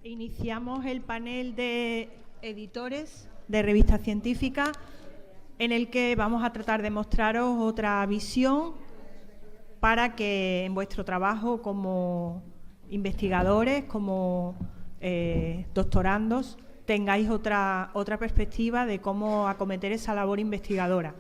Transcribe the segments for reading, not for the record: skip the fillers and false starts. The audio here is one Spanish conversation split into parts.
Iniciamos el panel de editores de revistas científicas en el que vamos a tratar de mostraros otra visión para que en vuestro trabajo como investigadores, como doctorandos, tengáis otra perspectiva de cómo acometer esa labor investigadora.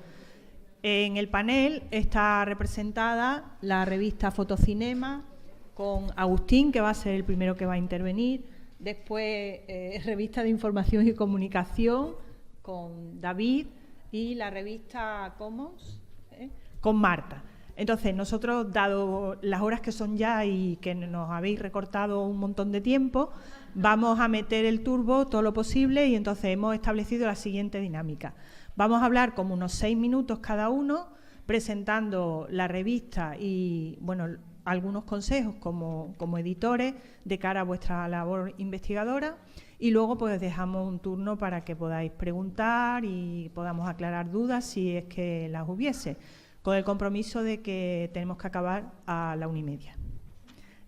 En el panel está representada la revista Fotocinema con Agustín, que va a ser el primero que va a intervenir. Después, revista de Información y Comunicación con David y la revista Commons con Marta. Entonces, nosotros, dado las horas que son ya y que nos habéis recortado un montón de tiempo, vamos a meter el turbo todo lo posible y entonces hemos establecido la siguiente dinámica. Vamos a hablar como unos 6 minutos cada uno, presentando la revista y, bueno, algunos consejos como editores de cara a vuestra labor investigadora, y luego pues dejamos un turno para que podáis preguntar y podamos aclarar dudas si es que las hubiese, con el compromiso de que tenemos que acabar a la 1:30.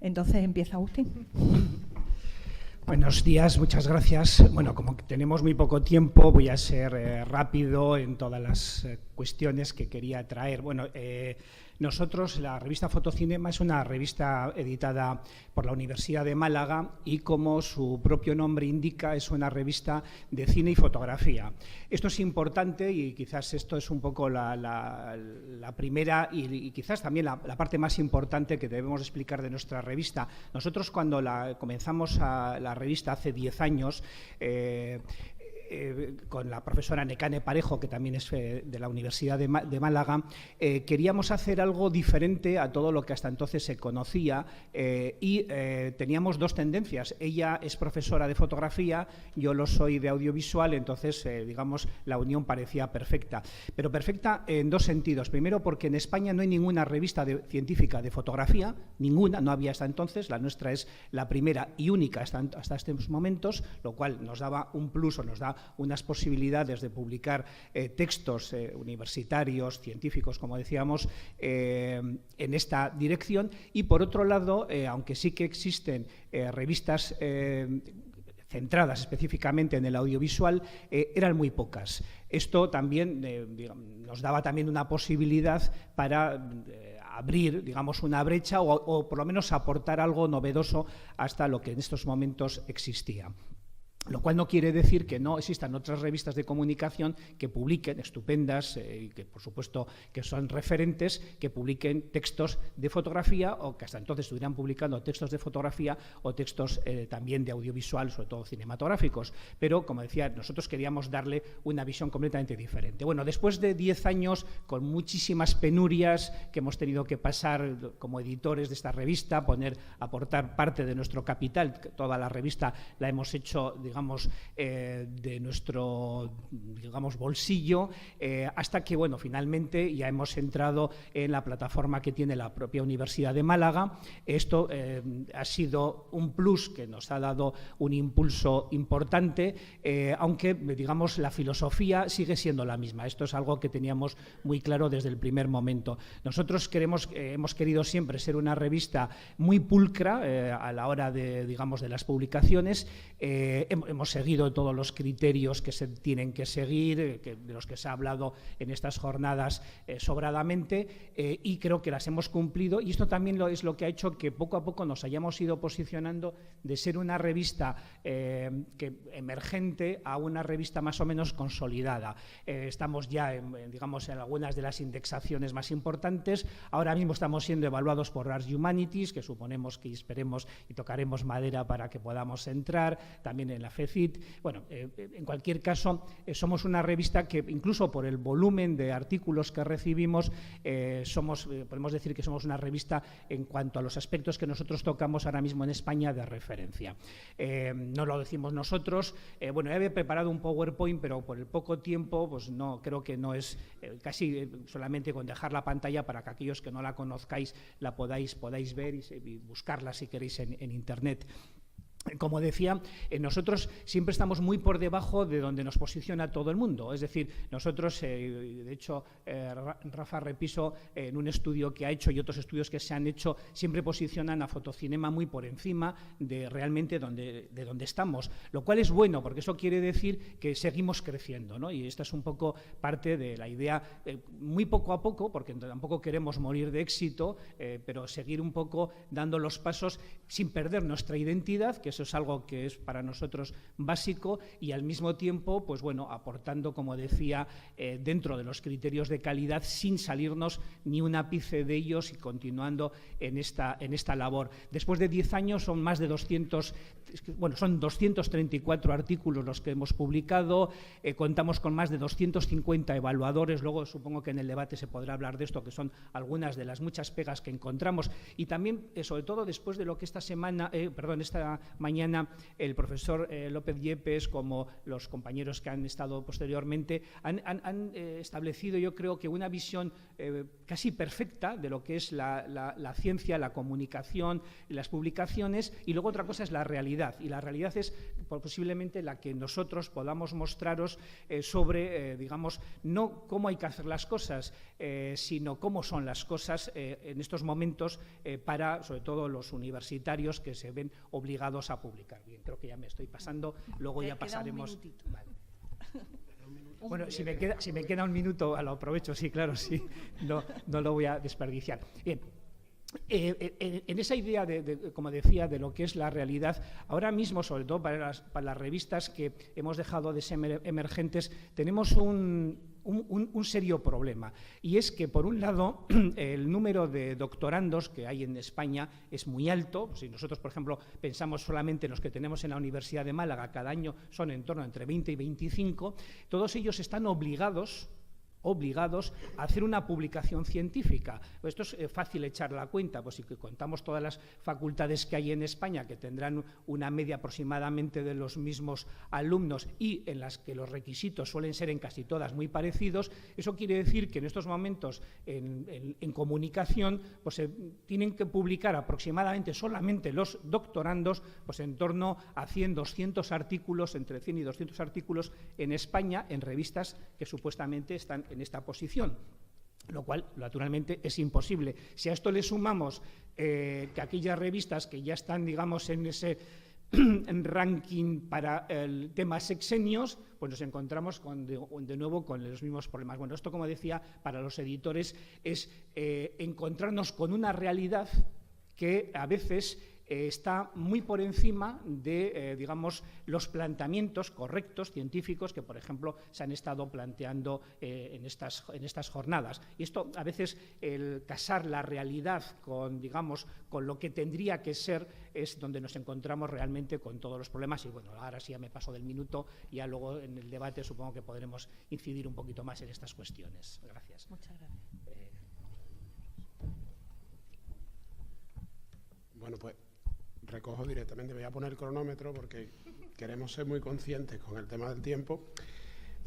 Entonces empieza Agustín. Buenos días, muchas gracias. Bueno, como tenemos muy poco tiempo, voy a ser rápido en todas las cuestiones que quería traer. Bueno, nosotros, la revista Fotocinema es una revista editada por la Universidad de Málaga y, como su propio nombre indica, es una revista de cine y fotografía. Esto es importante y quizás esto es un poco la primera y quizás también la parte más importante que debemos explicar de nuestra revista. Nosotros, cuando comenzamos la revista hace 10 años, con la profesora Nekane Parejo, que también es de la Universidad de Málaga, queríamos hacer algo diferente a todo lo que hasta entonces se conocía y teníamos dos tendencias. Ella es profesora de fotografía, yo lo soy de audiovisual, entonces, digamos, la unión parecía perfecta. Pero perfecta en dos sentidos. Primero, porque en España no hay ninguna revista científica de fotografía, ninguna, no había hasta entonces. La nuestra es la primera y única hasta estos momentos, lo cual nos daba un plus o nos da unas posibilidades de publicar textos universitarios, científicos, como decíamos, en esta dirección. Y por otro lado, aunque sí que existen revistas centradas específicamente en el audiovisual, eran muy pocas. Esto también nos daba también una posibilidad para abrir, digamos, una brecha o por lo menos aportar algo novedoso hasta lo que en estos momentos existía. Lo cual no quiere decir que no existan otras revistas de comunicación que publiquen, estupendas, y que por supuesto que son referentes, que publiquen textos de fotografía o que hasta entonces estuvieran publicando textos de fotografía o textos también de audiovisual, sobre todo cinematográficos. Pero, como decía, nosotros queríamos darle una visión completamente diferente. Bueno, después de 10 años, con muchísimas penurias que hemos tenido que pasar como editores de esta revista, aportar parte de nuestro capital, toda la revista la hemos hecho, digamos, de nuestro, digamos, bolsillo, hasta que, bueno, finalmente ya hemos entrado en la plataforma que tiene la propia Universidad de Málaga. Esto ha sido un plus que nos ha dado un impulso importante, aunque, digamos, la filosofía sigue siendo la misma. Esto es algo que teníamos muy claro desde el primer momento. Nosotros hemos querido siempre ser una revista muy pulcra a la hora de, digamos, de las publicaciones. Hemos seguido todos los criterios que se tienen que seguir, de los que se ha hablado en estas jornadas sobradamente, y creo que las hemos cumplido, y esto también es lo que ha hecho que poco a poco nos hayamos ido posicionando de ser una revista emergente a una revista más o menos consolidada. Estamos ya digamos, en algunas de las indexaciones más importantes. Ahora mismo estamos siendo evaluados por Ars Humanities, que suponemos que esperemos y tocaremos madera para que podamos entrar, también en la FECIT. Bueno, en cualquier caso, somos una revista que, incluso por el volumen de artículos que recibimos, podemos decir que somos una revista, en cuanto a los aspectos que nosotros tocamos ahora mismo en España, de referencia. No lo decimos nosotros. Bueno, había preparado un PowerPoint, pero por el poco tiempo, pues no, creo que no es casi solamente con dejar la pantalla para que aquellos que no la conozcáis la podáis ver y buscarla si queréis en Internet. como decía, nosotros siempre estamos muy por debajo de donde nos posiciona todo el mundo. Es decir, nosotros, de hecho, Rafa Repiso, en un estudio que ha hecho y otros estudios que se han hecho, siempre posicionan a Fotocinema muy por encima de realmente de donde estamos, lo cual es bueno, porque eso quiere decir que seguimos creciendo, ¿no? Y esta es un poco parte de la idea, muy poco a poco, porque tampoco queremos morir de éxito, pero seguir un poco dando los pasos sin perder nuestra identidad, que eso es algo que es para nosotros básico, y al mismo tiempo, pues bueno, aportando, como decía, dentro de los criterios de calidad, sin salirnos ni un ápice de ellos y continuando en esta labor. Después de 10 años son más de 234 artículos los que hemos publicado, contamos con más de 250 evaluadores, luego supongo que en el debate se podrá hablar de esto, que son algunas de las muchas pegas que encontramos, y también, sobre todo después de lo que esta mañana el profesor López Yepes, como los compañeros que han estado posteriormente, han establecido, yo creo que una visión casi perfecta de lo que es la ciencia, la comunicación, las publicaciones, y luego otra cosa es la realidad, y la realidad es posiblemente la que nosotros podamos mostraros sobre, digamos, no cómo hay que hacer las cosas, sino cómo son las cosas en estos momentos para, sobre todo, los universitarios que se ven obligados a publicar. Bien, creo que ya me estoy pasando, luego ya pasaremos. Vale. Bueno, si me queda un minuto, lo aprovecho, sí, claro, sí, no lo voy a desperdiciar. Bien. En esa idea, como decía, de lo que es la realidad, ahora mismo, sobre todo para las revistas que hemos dejado de ser emergentes, tenemos un serio problema, y es que, por un lado, el número de doctorandos que hay en España es muy alto. Si nosotros, por ejemplo, pensamos solamente en los que tenemos en la Universidad de Málaga, cada año son en torno a entre 20 y 25, todos ellos están obligados a hacer una publicación científica. Esto es fácil echar la cuenta, pues si contamos todas las facultades que hay en España, que tendrán una media aproximadamente de los mismos alumnos y en las que los requisitos suelen ser en casi todas muy parecidos, eso quiere decir que en estos momentos en comunicación pues se tienen que publicar aproximadamente solamente los doctorandos pues en torno a 100, 200 artículos, entre 100 y 200 artículos en España, en revistas que supuestamente están en esta posición, lo cual naturalmente es imposible. Si a esto le sumamos que aquellas revistas que ya están, digamos, en ese ranking para el tema sexenios, pues nos encontramos de nuevo con los mismos problemas. Bueno, esto, como decía, para los editores es encontrarnos con una realidad que a veces está muy por encima de, digamos, los planteamientos correctos, científicos, que, por ejemplo, se han estado planteando en estas jornadas. Y esto, a veces, el casar la realidad con, digamos, con lo que tendría que ser, es donde nos encontramos realmente con todos los problemas. Y, bueno, ahora sí ya me paso del minuto, y ya luego en el debate supongo que podremos incidir un poquito más en estas cuestiones. Gracias. Muchas gracias. Bueno, pues recojo directamente, voy a poner el cronómetro porque queremos ser muy conscientes con el tema del tiempo.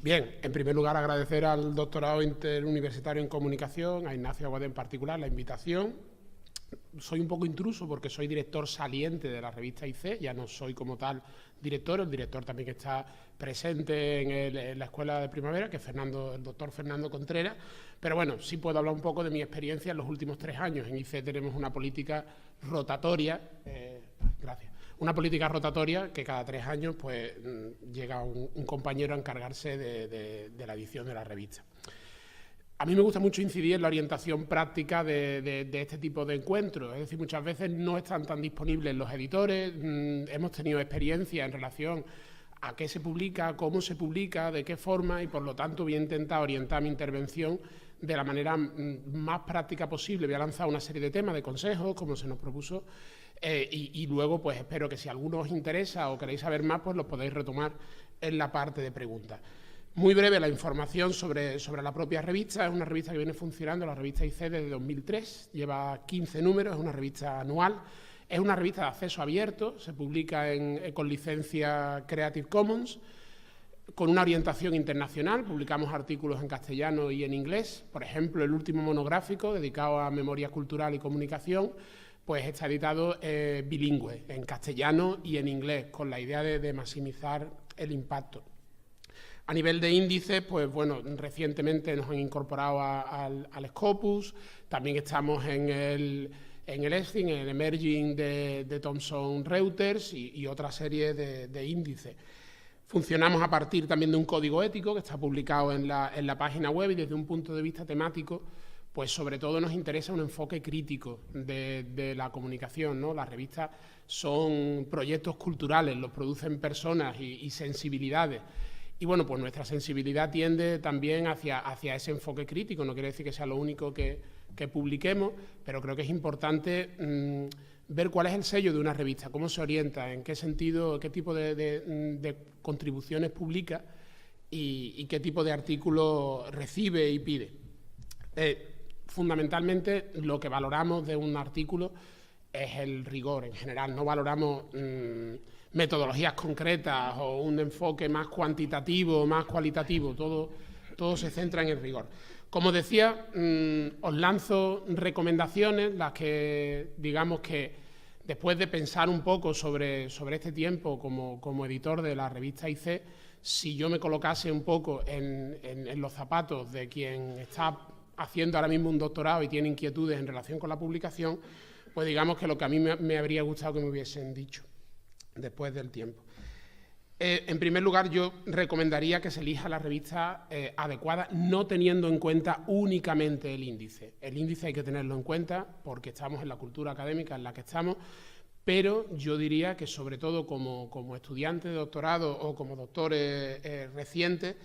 Bien, en primer lugar agradecer al doctorado interuniversitario en comunicación, a Ignacio Aguado en particular, la invitación. Soy un poco intruso porque soy director saliente de la revista IC, ya no soy como tal director, el director también está presente en la escuela de primavera, que es el doctor Fernando Contreras, pero bueno, sí puedo hablar un poco de mi experiencia en los últimos 3 años. En IC tenemos una política rotatoria, una política rotatoria que cada 3 años pues llega un compañero a encargarse de la edición de la revista. A mí me gusta mucho incidir en la orientación práctica de este tipo de encuentros, es decir, muchas veces no están tan disponibles los editores, hemos tenido experiencia en relación a qué se publica, cómo se publica, de qué forma, y por lo tanto voy a intentar orientar mi intervención de la manera más práctica posible. Voy a lanzar una serie de temas, de consejos, como se nos propuso, y luego pues espero que si a alguno os interesa o queréis saber más, pues los podéis retomar en la parte de preguntas. Muy breve la información sobre la propia revista. Es una revista que viene funcionando, la revista IC, desde 2003, lleva 15 números, es una revista anual, es una revista de acceso abierto, se publica con licencia Creative Commons, con una orientación internacional. Publicamos artículos en castellano y en inglés. Por ejemplo, el último monográfico dedicado a memoria cultural y comunicación pues está editado bilingüe, en castellano y en inglés, con la idea de maximizar el impacto. A nivel de índices, pues bueno, recientemente nos han incorporado al Scopus, también estamos en el ESCIN, en el Emerging de Thomson Reuters y otra serie de índices. Funcionamos a partir también de un código ético que está publicado en la página web, y desde un punto de vista temático, pues sobre todo nos interesa un enfoque crítico de la comunicación, ¿no? Las revistas son proyectos culturales, los producen personas y sensibilidades. Y bueno, pues nuestra sensibilidad tiende también hacia ese enfoque crítico. No quiere decir que sea lo único que publiquemos, pero creo que es importante ver cuál es el sello de una revista, cómo se orienta, en qué sentido, qué tipo de contribuciones publica y qué tipo de artículos recibe y pide. Fundamentalmente, lo que valoramos de un artículo es el rigor en general. No valoramos metodologías concretas o un enfoque más cuantitativo, más cualitativo. Todo se centra en el rigor. Como decía, os lanzo recomendaciones, las que, digamos que, después de pensar un poco sobre este tiempo como editor de la revista IC, si yo me colocase un poco en los zapatos de quien está haciendo ahora mismo un doctorado y tiene inquietudes en relación con la publicación, pues digamos que lo que a mí me habría gustado que me hubiesen dicho después del tiempo. En primer lugar, yo recomendaría que se elija la revista adecuada, no teniendo en cuenta únicamente el índice. El índice hay que tenerlo en cuenta porque estamos en la cultura académica en la que estamos, pero yo diría que sobre todo como estudiante de doctorado o como doctores recientes,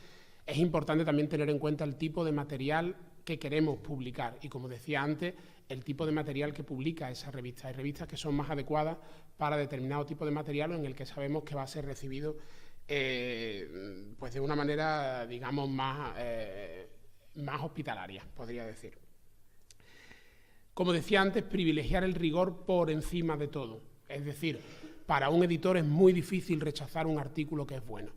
es importante también tener en cuenta el tipo de material que queremos publicar y, como decía antes, el tipo de material que publica esa revista. Hay revistas que son más adecuadas para determinado tipo de material en el que sabemos que va a ser recibido pues de una manera, digamos, más hospitalaria, podría decir. Como decía antes, privilegiar el rigor por encima de todo. Es decir, para un editor es muy difícil rechazar un artículo que es bueno,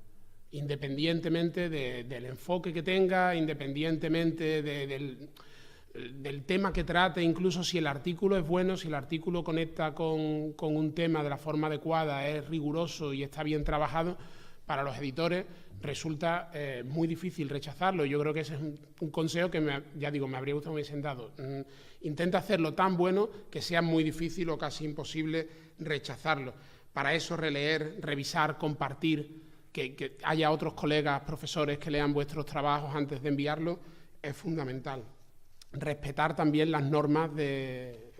independientemente del enfoque que tenga, independientemente del tema que trate, incluso si el artículo es bueno, si el artículo conecta con un tema de la forma adecuada, es riguroso y está bien trabajado, para los editores resulta muy difícil rechazarlo. Yo creo que ese es un consejo que, me habría gustado que me hubiesen dado. Intenta hacerlo tan bueno que sea muy difícil o casi imposible rechazarlo. Para eso, releer, revisar, compartir, que haya otros colegas, profesores que lean vuestros trabajos antes de enviarlo, es fundamental. Respetar también las normas de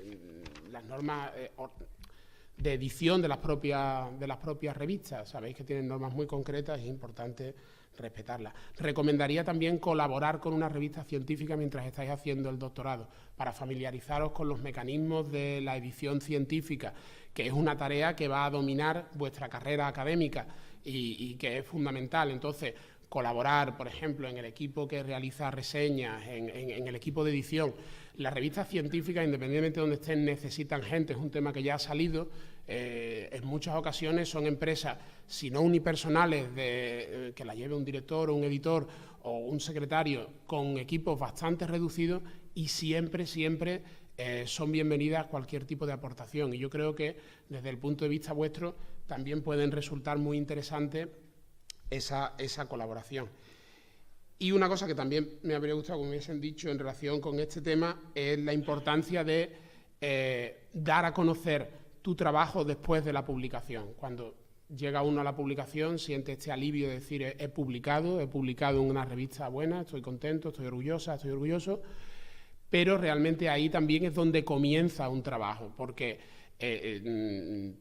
edición de las propias revistas. Sabéis que tienen normas muy concretas y es importante respetarlas. Recomendaría también colaborar con una revista científica mientras estáis haciendo el doctorado, para familiarizaros con los mecanismos de la edición científica, que es una tarea que va a dominar vuestra carrera académica y que es fundamental. Entonces, colaborar, por ejemplo, en el equipo que realiza reseñas, en el equipo de edición. Las revistas científicas, independientemente de donde estén, necesitan gente, es un tema que ya ha salido. En muchas ocasiones son empresas, si no unipersonales, que la lleve un director o un editor o un secretario, con equipos bastante reducidos, y siempre son bienvenidas cualquier tipo de aportación. Y yo creo que desde el punto de vista vuestro también pueden resultar muy interesantes esa colaboración. Y una cosa que también me habría gustado que me hubiesen dicho en relación con este tema es la importancia de dar a conocer tu trabajo después de la publicación. Cuando llega uno a la publicación, siente este alivio de decir he publicado en una revista buena, estoy contento, estoy orgullosa, estoy orgulloso, pero realmente ahí también es donde comienza un trabajo, porque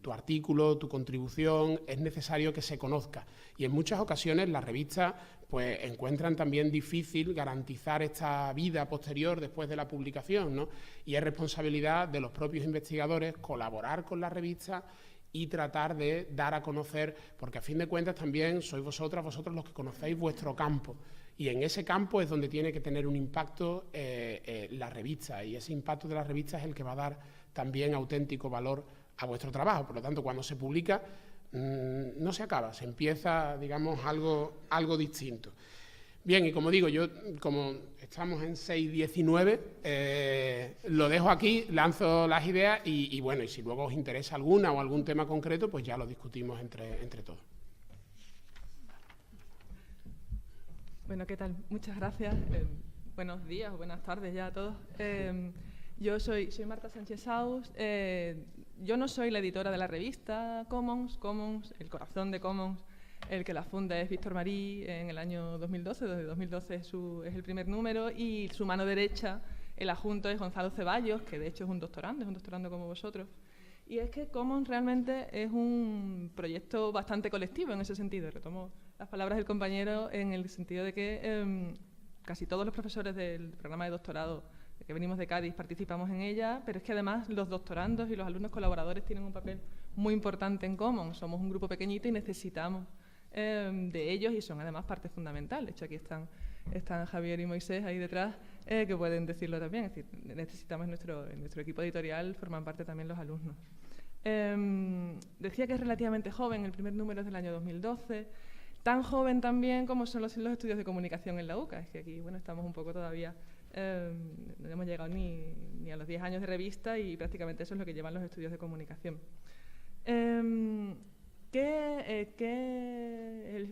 tu artículo, tu contribución, es necesario que se conozca. Y en muchas ocasiones las revistas pues encuentran también difícil garantizar esta vida posterior después de la publicación, ¿no? Y es responsabilidad de los propios investigadores colaborar con la revista y tratar de dar a conocer, porque a fin de cuentas también sois vosotros los que conocéis vuestro campo. Y en ese campo es donde tiene que tener un impacto la revista, y ese impacto de la revista es el que va a dar también auténtico valor a vuestro trabajo. Por lo tanto, cuando se publica, no se acaba, se empieza, digamos, algo distinto. Bien, y como digo, como estamos en 6:19, lo dejo aquí, lanzo las ideas y bueno, y si luego os interesa alguna o algún tema concreto, pues ya lo discutimos entre todos. Bueno, ¿qué tal? Muchas gracias. Buenos días o buenas tardes ya a todos. Yo soy Marta Sánchez Saus. Yo no soy la editora de la revista Commons, el corazón de Commons. El que la funda es Víctor Marí en el año 2012, desde 2012 es el primer número, y su mano derecha, el adjunto, es Gonzalo Ceballos, que de hecho es un doctorando como vosotros. Y es que Commons realmente es un proyecto bastante colectivo en ese sentido. Retomo las palabras del compañero en el sentido de que casi todos los profesores del programa de doctorado que venimos de Cádiz participamos en ella, pero es que además los doctorandos y los alumnos colaboradores tienen un papel muy importante en Commons. Somos un grupo pequeñito y necesitamos de ellos, y son además parte fundamental. De hecho, aquí están Javier y Moisés ahí detrás, que pueden decirlo también. Es decir, necesitamos en nuestro equipo editorial, forman parte también los alumnos. Decía que es relativamente joven, el primer número es del año 2012, tan joven también como son los estudios de comunicación en la UCA. Es que aquí, bueno, estamos un poco todavía, no hemos llegado ni a los 10 años de revista, y prácticamente eso es lo que llevan los estudios de comunicación.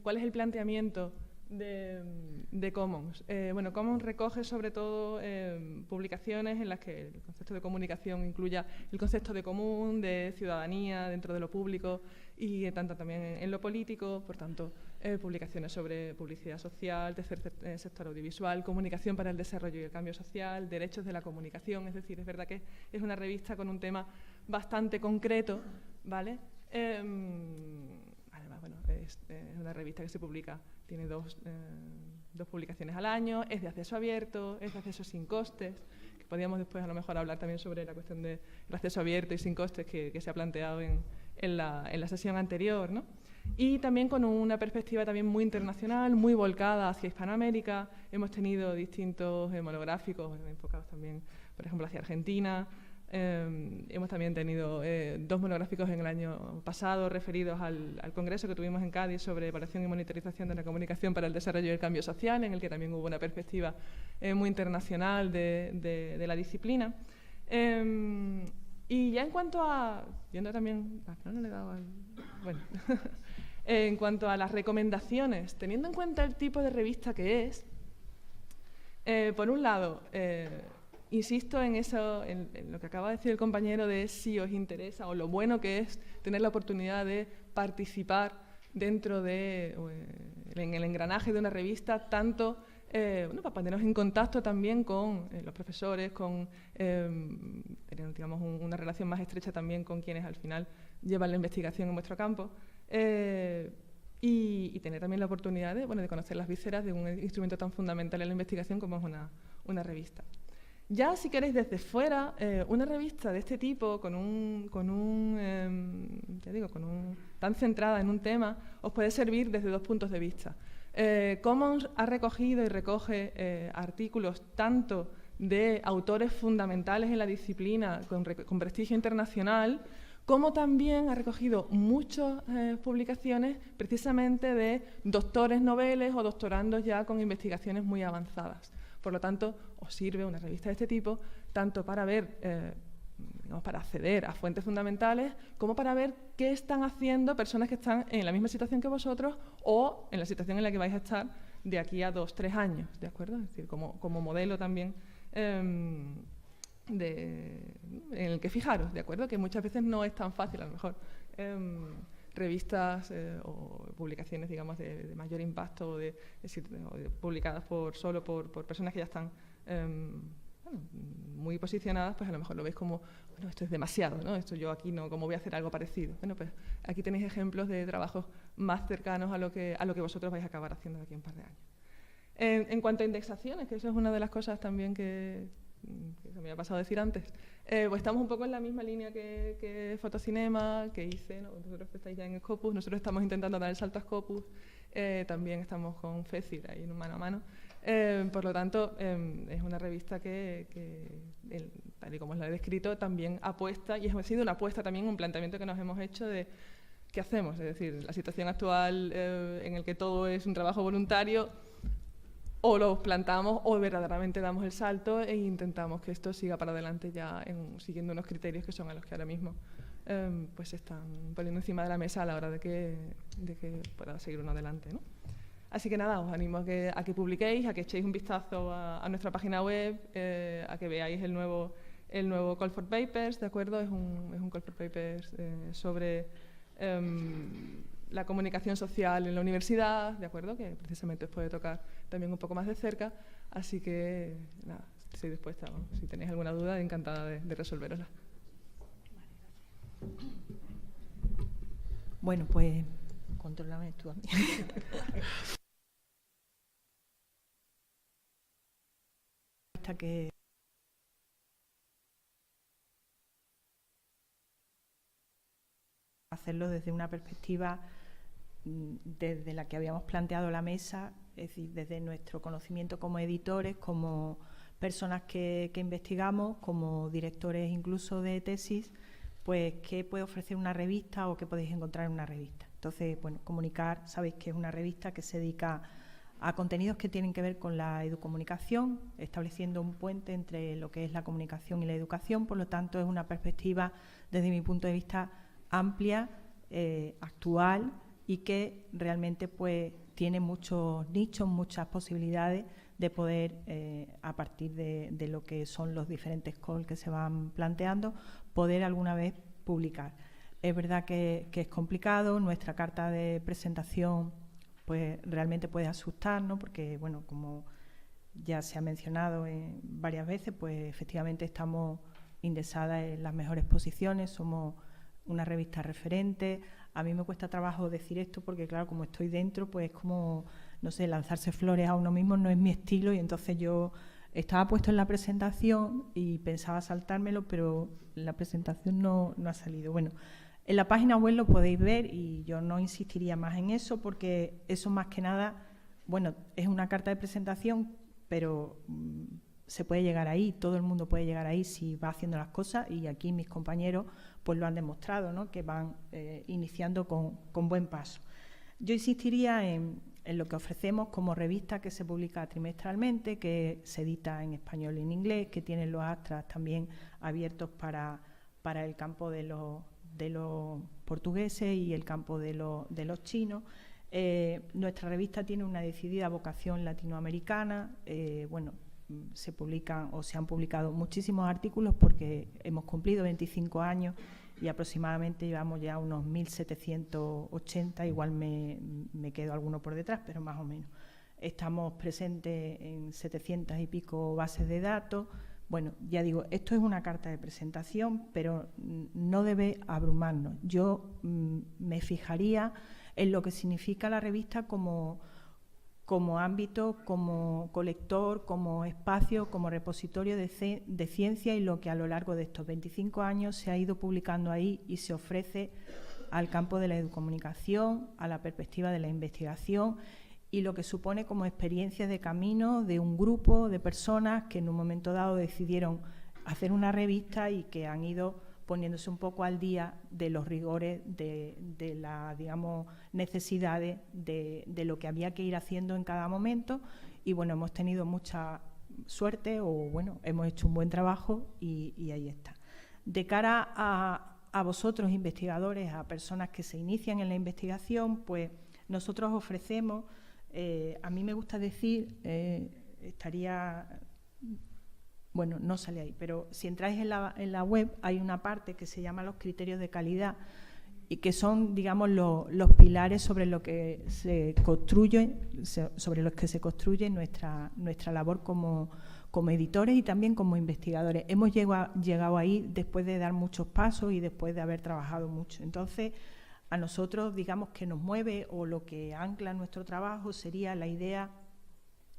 ¿Cuál es el planteamiento de Commons? Bueno, Commons recoge sobre todo publicaciones en las que el concepto de comunicación incluya el concepto de común, de ciudadanía dentro de lo público y tanto también en lo político. Por tanto, publicaciones sobre publicidad social, tercer sector audiovisual, comunicación para el desarrollo y el cambio social, derechos de la comunicación. Es decir, es verdad que es una revista con un tema bastante concreto, ¿vale? Además, bueno, es una revista que se publica, tiene dos publicaciones al año, es de acceso abierto, es de acceso sin costes, que podríamos después a lo mejor hablar también sobre la cuestión del acceso abierto y sin costes que se ha planteado en la sesión anterior, ¿no? Y también con una perspectiva también muy internacional, muy volcada hacia Hispanoamérica. Hemos tenido distintos monográficos enfocados también, por ejemplo, hacia Argentina. Hemos también tenido 2 monográficos en el año pasado referidos al congreso que tuvimos en Cádiz sobre evaluación y monitorización de la comunicación para el desarrollo y el cambio social, en el que también hubo una perspectiva muy internacional de la disciplina. Y ya en cuanto a... Viendo también... no le he dado al... Bueno... En cuanto a las recomendaciones, teniendo en cuenta el tipo de revista que es, por un lado... Insisto en lo que acaba de decir el compañero de si os interesa o lo bueno que es tener la oportunidad de participar dentro en el engranaje de una revista, tanto bueno, para ponernos en contacto también con los profesores, digamos, una relación más estrecha también con quienes al final llevan la investigación en vuestro campo, y tener también la oportunidad de conocer las vísceras de un instrumento tan fundamental en la investigación como es una revista. Ya, si queréis, desde fuera, una revista de este tipo, tan centrada en un tema, os puede servir desde 2 puntos de vista. Commons ha recogido y recoge artículos tanto de autores fundamentales en la disciplina con prestigio internacional, como también ha recogido muchas publicaciones precisamente de doctores noveles o doctorandos ya con investigaciones muy avanzadas. Por lo tanto, os sirve una revista de este tipo tanto para ver, para acceder a fuentes fundamentales, como para ver qué están haciendo personas que están en la misma situación que vosotros o en la situación en la que vais a estar de aquí a 2 o 3 años, ¿de acuerdo? Es decir, como modelo también en el que fijaros, ¿de acuerdo? Que muchas veces no es tan fácil, a lo mejor, revistas o publicaciones, digamos, de mayor impacto, publicadas solo por personas que ya están muy posicionadas, pues a lo mejor lo veis como, bueno, esto es demasiado, ¿no? Esto yo aquí no, ¿cómo voy a hacer algo parecido? Bueno, pues aquí tenéis ejemplos de trabajos más cercanos a lo que vosotros vais a acabar haciendo de aquí a un par de años. En cuanto a indexaciones, que eso es una de las cosas también que se me había pasado a decir antes, pues estamos un poco en la misma línea que Fotocinema, que ICE, ¿no? Vosotros estáis ya en Scopus, nosotros estamos intentando dar el salto a Scopus, también estamos con FECIR ahí mano a mano. Por lo tanto, es una revista que tal y como os la he descrito, también apuesta, y ha sido una apuesta también, un planteamiento que nos hemos hecho de ¿qué hacemos? Es decir, la situación actual en el que todo es un trabajo voluntario, o los plantamos o verdaderamente damos el salto e intentamos que esto siga para adelante ya siguiendo unos criterios que son a los que ahora mismo pues se están poniendo encima de la mesa a la hora de que pueda seguir uno adelante, ¿no? Así que nada, os animo a que publiquéis, a que echéis un vistazo a nuestra página web, a que veáis el nuevo Call for Papers, ¿de acuerdo? Es un Call for Papers sobre la comunicación social en la universidad, ¿de acuerdo? Que precisamente os puede tocar también un poco más de cerca. Así que, nada, estoy dispuesta, ¿no? Si tenéis alguna duda, encantada de resolverosla. Bueno, pues, contrólame tú a mí. Que hacerlo desde una perspectiva desde la que habíamos planteado la mesa, es decir, desde nuestro conocimiento como editores, como personas que investigamos, como directores incluso de tesis, pues qué puede ofrecer una revista o qué podéis encontrar en una revista. Entonces, bueno, Comunicar, sabéis que es una revista que se dedica a contenidos que tienen que ver con la educomunicación, estableciendo un puente entre lo que es la comunicación y la educación. Por lo tanto, es una perspectiva, desde mi punto de vista, amplia, actual, y que realmente pues tiene muchos nichos, muchas posibilidades de poder, a partir de lo que son los diferentes calls que se van planteando, poder alguna vez publicar. Es verdad que es complicado, nuestra carta de presentación pues realmente puede asustar, ¿no? Porque, bueno, como ya se ha mencionado varias veces, pues efectivamente estamos indexadas en las mejores posiciones, somos una revista referente. A mí me cuesta trabajo decir esto porque, claro, como estoy dentro, pues es como, no sé, lanzarse flores a uno mismo no es mi estilo, y entonces yo estaba puesto en la presentación y pensaba saltármelo, pero la presentación no ha salido. Bueno, en la página web lo podéis ver y yo no insistiría más en eso, porque eso más que nada, bueno, es una carta de presentación, pero se puede llegar ahí, todo el mundo puede llegar ahí si va haciendo las cosas, y aquí mis compañeros pues lo han demostrado, ¿no? Que van iniciando con buen paso. Yo insistiría en lo que ofrecemos como revista, que se publica trimestralmente, que se edita en español y en inglés, que tiene los extras también abiertos para el campo de los portugueses y el campo de los chinos. Nuestra revista tiene una decidida vocación latinoamericana. Bueno, se publican o se han publicado muchísimos artículos porque hemos cumplido 25 años y aproximadamente llevamos ya unos 1.780, igual me quedo alguno por detrás, pero más o menos. Estamos presentes en 700 y pico bases de datos. Bueno, ya digo, esto es una carta de presentación, pero no debe abrumarnos. Yo me fijaría en lo que significa la revista como ámbito, como colector, como espacio, como repositorio de ciencia, y lo que a lo largo de estos 25 años se ha ido publicando ahí y se ofrece al campo de la educomunicación, a la perspectiva de la investigación, y lo que supone como experiencia de camino de un grupo de personas que en un momento dado decidieron hacer una revista y que han ido poniéndose un poco al día de los rigores, de las, digamos, necesidades de lo que había que ir haciendo en cada momento. Y bueno, hemos tenido mucha suerte, o bueno, hemos hecho un buen trabajo y ahí está. De cara a vosotros, investigadores, a personas que se inician en la investigación, pues nosotros ofrecemos, a mí me gusta decir, bueno, no sale ahí, pero si entráis en la web hay una parte que se llama los criterios de calidad, y que son, digamos, los pilares sobre lo que se construye, sobre los que se construye nuestra labor como editores y también como investigadores. Hemos llegado ahí después de dar muchos pasos y después de haber trabajado mucho. Entonces, a nosotros, digamos, que nos mueve, o lo que ancla nuestro trabajo sería la idea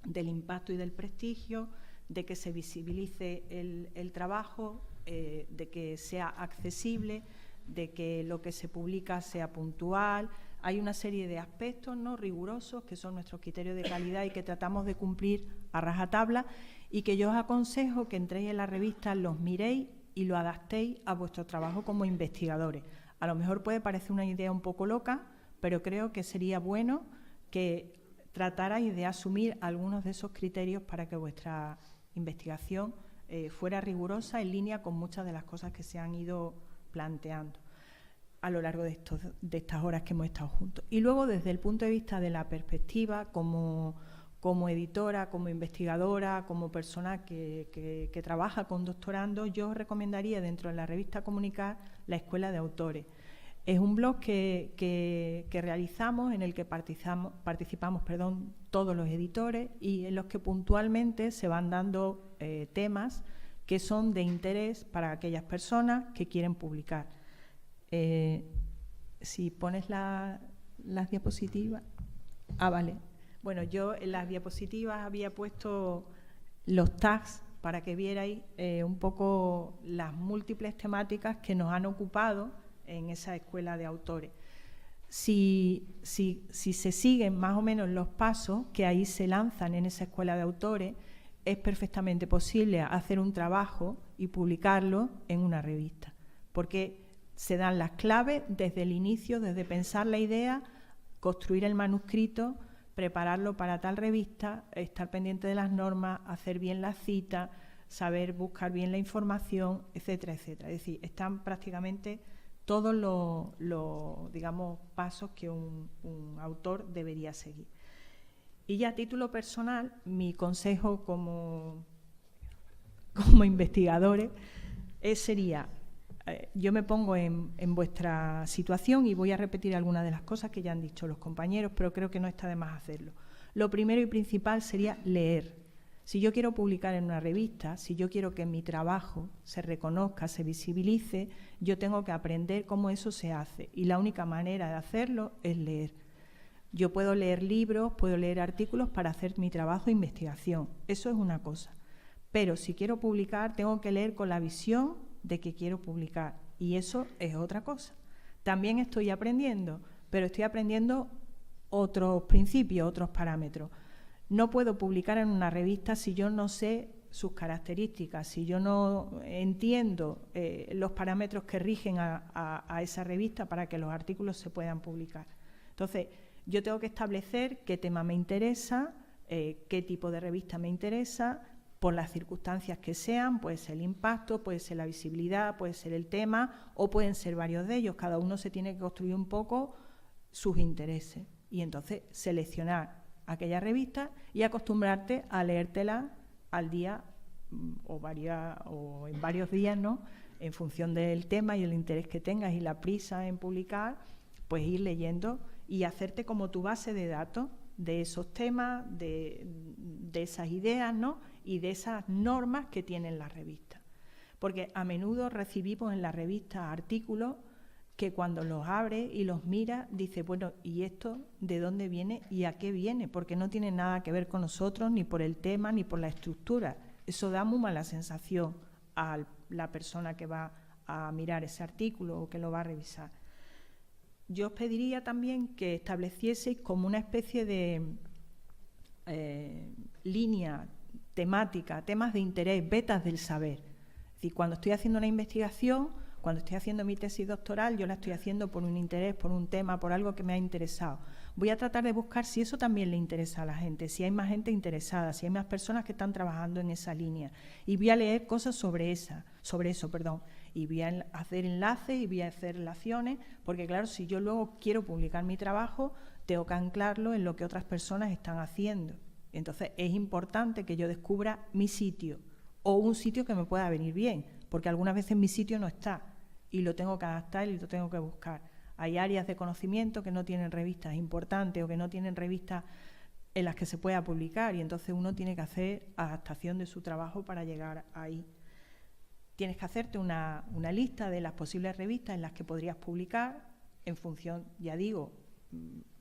del impacto y del prestigio, de que se visibilice el trabajo, de que sea accesible, de que lo que se publica sea puntual. Hay una serie de aspectos, ¿no?, rigurosos, que son nuestros criterios de calidad y que tratamos de cumplir a rajatabla, y que yo os aconsejo que entréis en la revista, los miréis y lo adaptéis a vuestro trabajo como investigadores. A lo mejor puede parecer una idea un poco loca, pero creo que sería bueno que tratarais de asumir algunos de esos criterios para que vuestra investigación fuera rigurosa, en línea con muchas de las cosas que se han ido planteando a lo largo de estas horas que hemos estado juntos. Y luego, desde el punto de vista de la perspectiva, como editora, como investigadora, como persona que trabaja con doctorandos, yo os recomendaría dentro de la revista Comunicar la Escuela de Autores. Es un blog que realizamos, en el que participamos todos los editores, y en los que puntualmente se van dando temas que son de interés para aquellas personas que quieren publicar. Si pones las diapositivas. Vale. Bueno, yo en las diapositivas había puesto los tags para que vierais un poco las múltiples temáticas que nos han ocupado en esa escuela de autores. Si se siguen más o menos los pasos que ahí se lanzan en esa escuela de autores, es perfectamente posible hacer un trabajo y publicarlo en una revista, porque se dan las claves desde el inicio, desde pensar la idea, construir el manuscrito, prepararlo para tal revista, estar pendiente de las normas, hacer bien las citas, saber buscar bien la información, etcétera, etcétera. Es decir, están prácticamente todos los digamos, pasos que un autor debería seguir. Y ya a título personal, mi consejo como investigadores sería, yo me pongo en vuestra situación y voy a repetir algunas de las cosas que ya han dicho los compañeros, pero creo que no está de más hacerlo. Lo primero y principal sería leer. Si yo quiero publicar en una revista, si yo quiero que mi trabajo se reconozca, se visibilice, yo tengo que aprender cómo eso se hace. Y la única manera de hacerlo es leer. Yo puedo leer libros, puedo leer artículos para hacer mi trabajo de investigación. Eso es una cosa. Pero si quiero publicar, tengo que leer con la visión de que quiero publicar. Y eso es otra cosa. También estoy aprendiendo, pero estoy aprendiendo otros principios, otros parámetros. No puedo publicar en una revista si yo no sé sus características, si yo no entiendo los parámetros que rigen a esa revista para que los artículos se puedan publicar. Entonces, yo tengo que establecer qué tema me interesa, qué tipo de revista me interesa, por las circunstancias que sean, puede ser el impacto, puede ser la visibilidad, puede ser el tema, o pueden ser varios de ellos. Cada uno se tiene que construir un poco sus intereses y entonces seleccionar aquella revista y acostumbrarte a leértela al día o en varios días, ¿no? En función del tema y el interés que tengas y la prisa en publicar, pues ir leyendo y hacerte como tu base de datos de esos temas, de esas ideas, ¿no? Y de esas normas que tienen las revistas. Porque a menudo recibimos en las revistas artículos que cuando los abre y los mira, dice, bueno, ¿y esto de dónde viene y a qué viene? Porque no tiene nada que ver con nosotros, ni por el tema, ni por la estructura. Eso da muy mala sensación a la persona que va a mirar ese artículo o que lo va a revisar. Yo os pediría también que establecieseis como una especie de línea temática, temas de interés, vetas del saber. Es decir, cuando estoy haciendo una investigación, cuando estoy haciendo mi tesis doctoral, yo la estoy haciendo por un interés, por un tema, por algo que me ha interesado. Voy a tratar de buscar si eso también le interesa a la gente, si hay más gente interesada, si hay más personas que están trabajando en esa línea. Y voy a leer cosas sobre eso, y voy a hacer enlaces y voy a hacer relaciones, porque claro, si yo luego quiero publicar mi trabajo, tengo que anclarlo en lo que otras personas están haciendo. Entonces es importante que yo descubra mi sitio o un sitio que me pueda venir bien, porque algunas veces mi sitio no está y lo tengo que adaptar y lo tengo que buscar. Hay áreas de conocimiento que no tienen revistas importantes o que no tienen revistas en las que se pueda publicar y entonces uno tiene que hacer adaptación de su trabajo para llegar ahí. Tienes que hacerte una lista de las posibles revistas en las que podrías publicar en función, ya digo,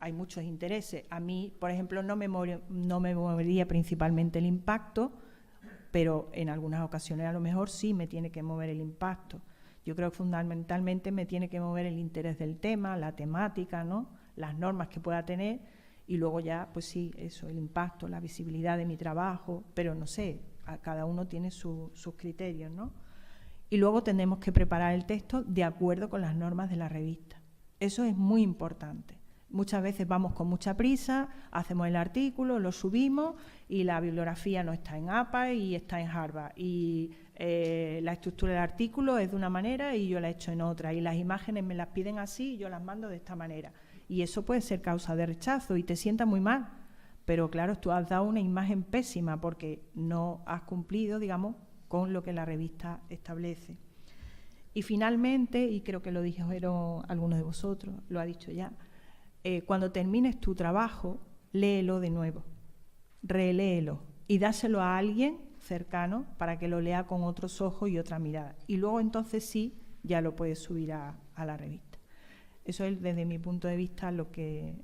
hay muchos intereses. A mí, por ejemplo, no me movería principalmente el impacto, pero en algunas ocasiones a lo mejor sí me tiene que mover el impacto. Yo creo que fundamentalmente me tiene que mover el interés del tema, la temática, ¿no? Las normas que pueda tener y luego ya, pues sí, eso, el impacto, la visibilidad de mi trabajo, pero no sé, cada uno tiene sus criterios, ¿no? Y luego tenemos que preparar el texto de acuerdo con las normas de la revista. Eso es muy importante. Muchas veces vamos con mucha prisa, hacemos el artículo, lo subimos y la bibliografía no está en APA y está en Harvard. Y la estructura del artículo es de una manera y yo la he hecho en otra. Y las imágenes me las piden así y yo las mando de esta manera. Y eso puede ser causa de rechazo y te sienta muy mal. Pero claro, tú has dado una imagen pésima porque no has cumplido, digamos, con lo que la revista establece. Y finalmente, y creo que lo dijeron algunos de vosotros, lo ha dicho ya, cuando termines tu trabajo, léelo de nuevo, reléelo y dáselo a alguien cercano para que lo lea con otros ojos y otra mirada. Y luego entonces sí, ya lo puedes subir a la revista. Eso es desde mi punto de vista lo que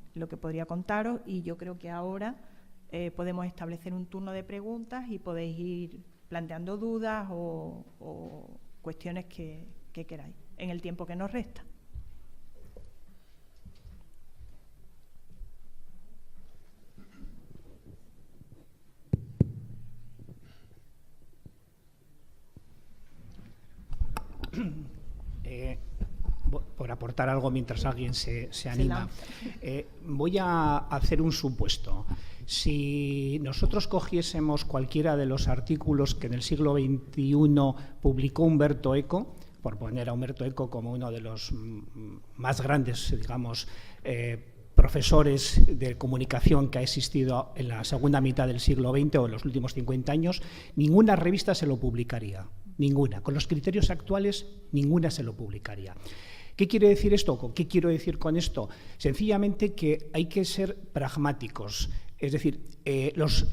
podría contaros, y yo creo que ahora podemos establecer un turno de preguntas y podéis ir planteando dudas o cuestiones que queráis en el tiempo que nos resta. Por aportar algo mientras alguien se anima. Voy a hacer un supuesto. Si nosotros cogiésemos cualquiera de los artículos que en el siglo XXI publicó Umberto Eco, por poner a Umberto Eco como uno de los más grandes, digamos, profesores de comunicación que ha existido en la segunda mitad del siglo XX o en los últimos 50 años, ninguna revista se lo publicaría. Ninguna. Con los criterios actuales, ninguna se lo publicaría. ¿Qué quiere decir esto? ¿Qué quiero decir con esto? Sencillamente que hay que ser pragmáticos. Es decir,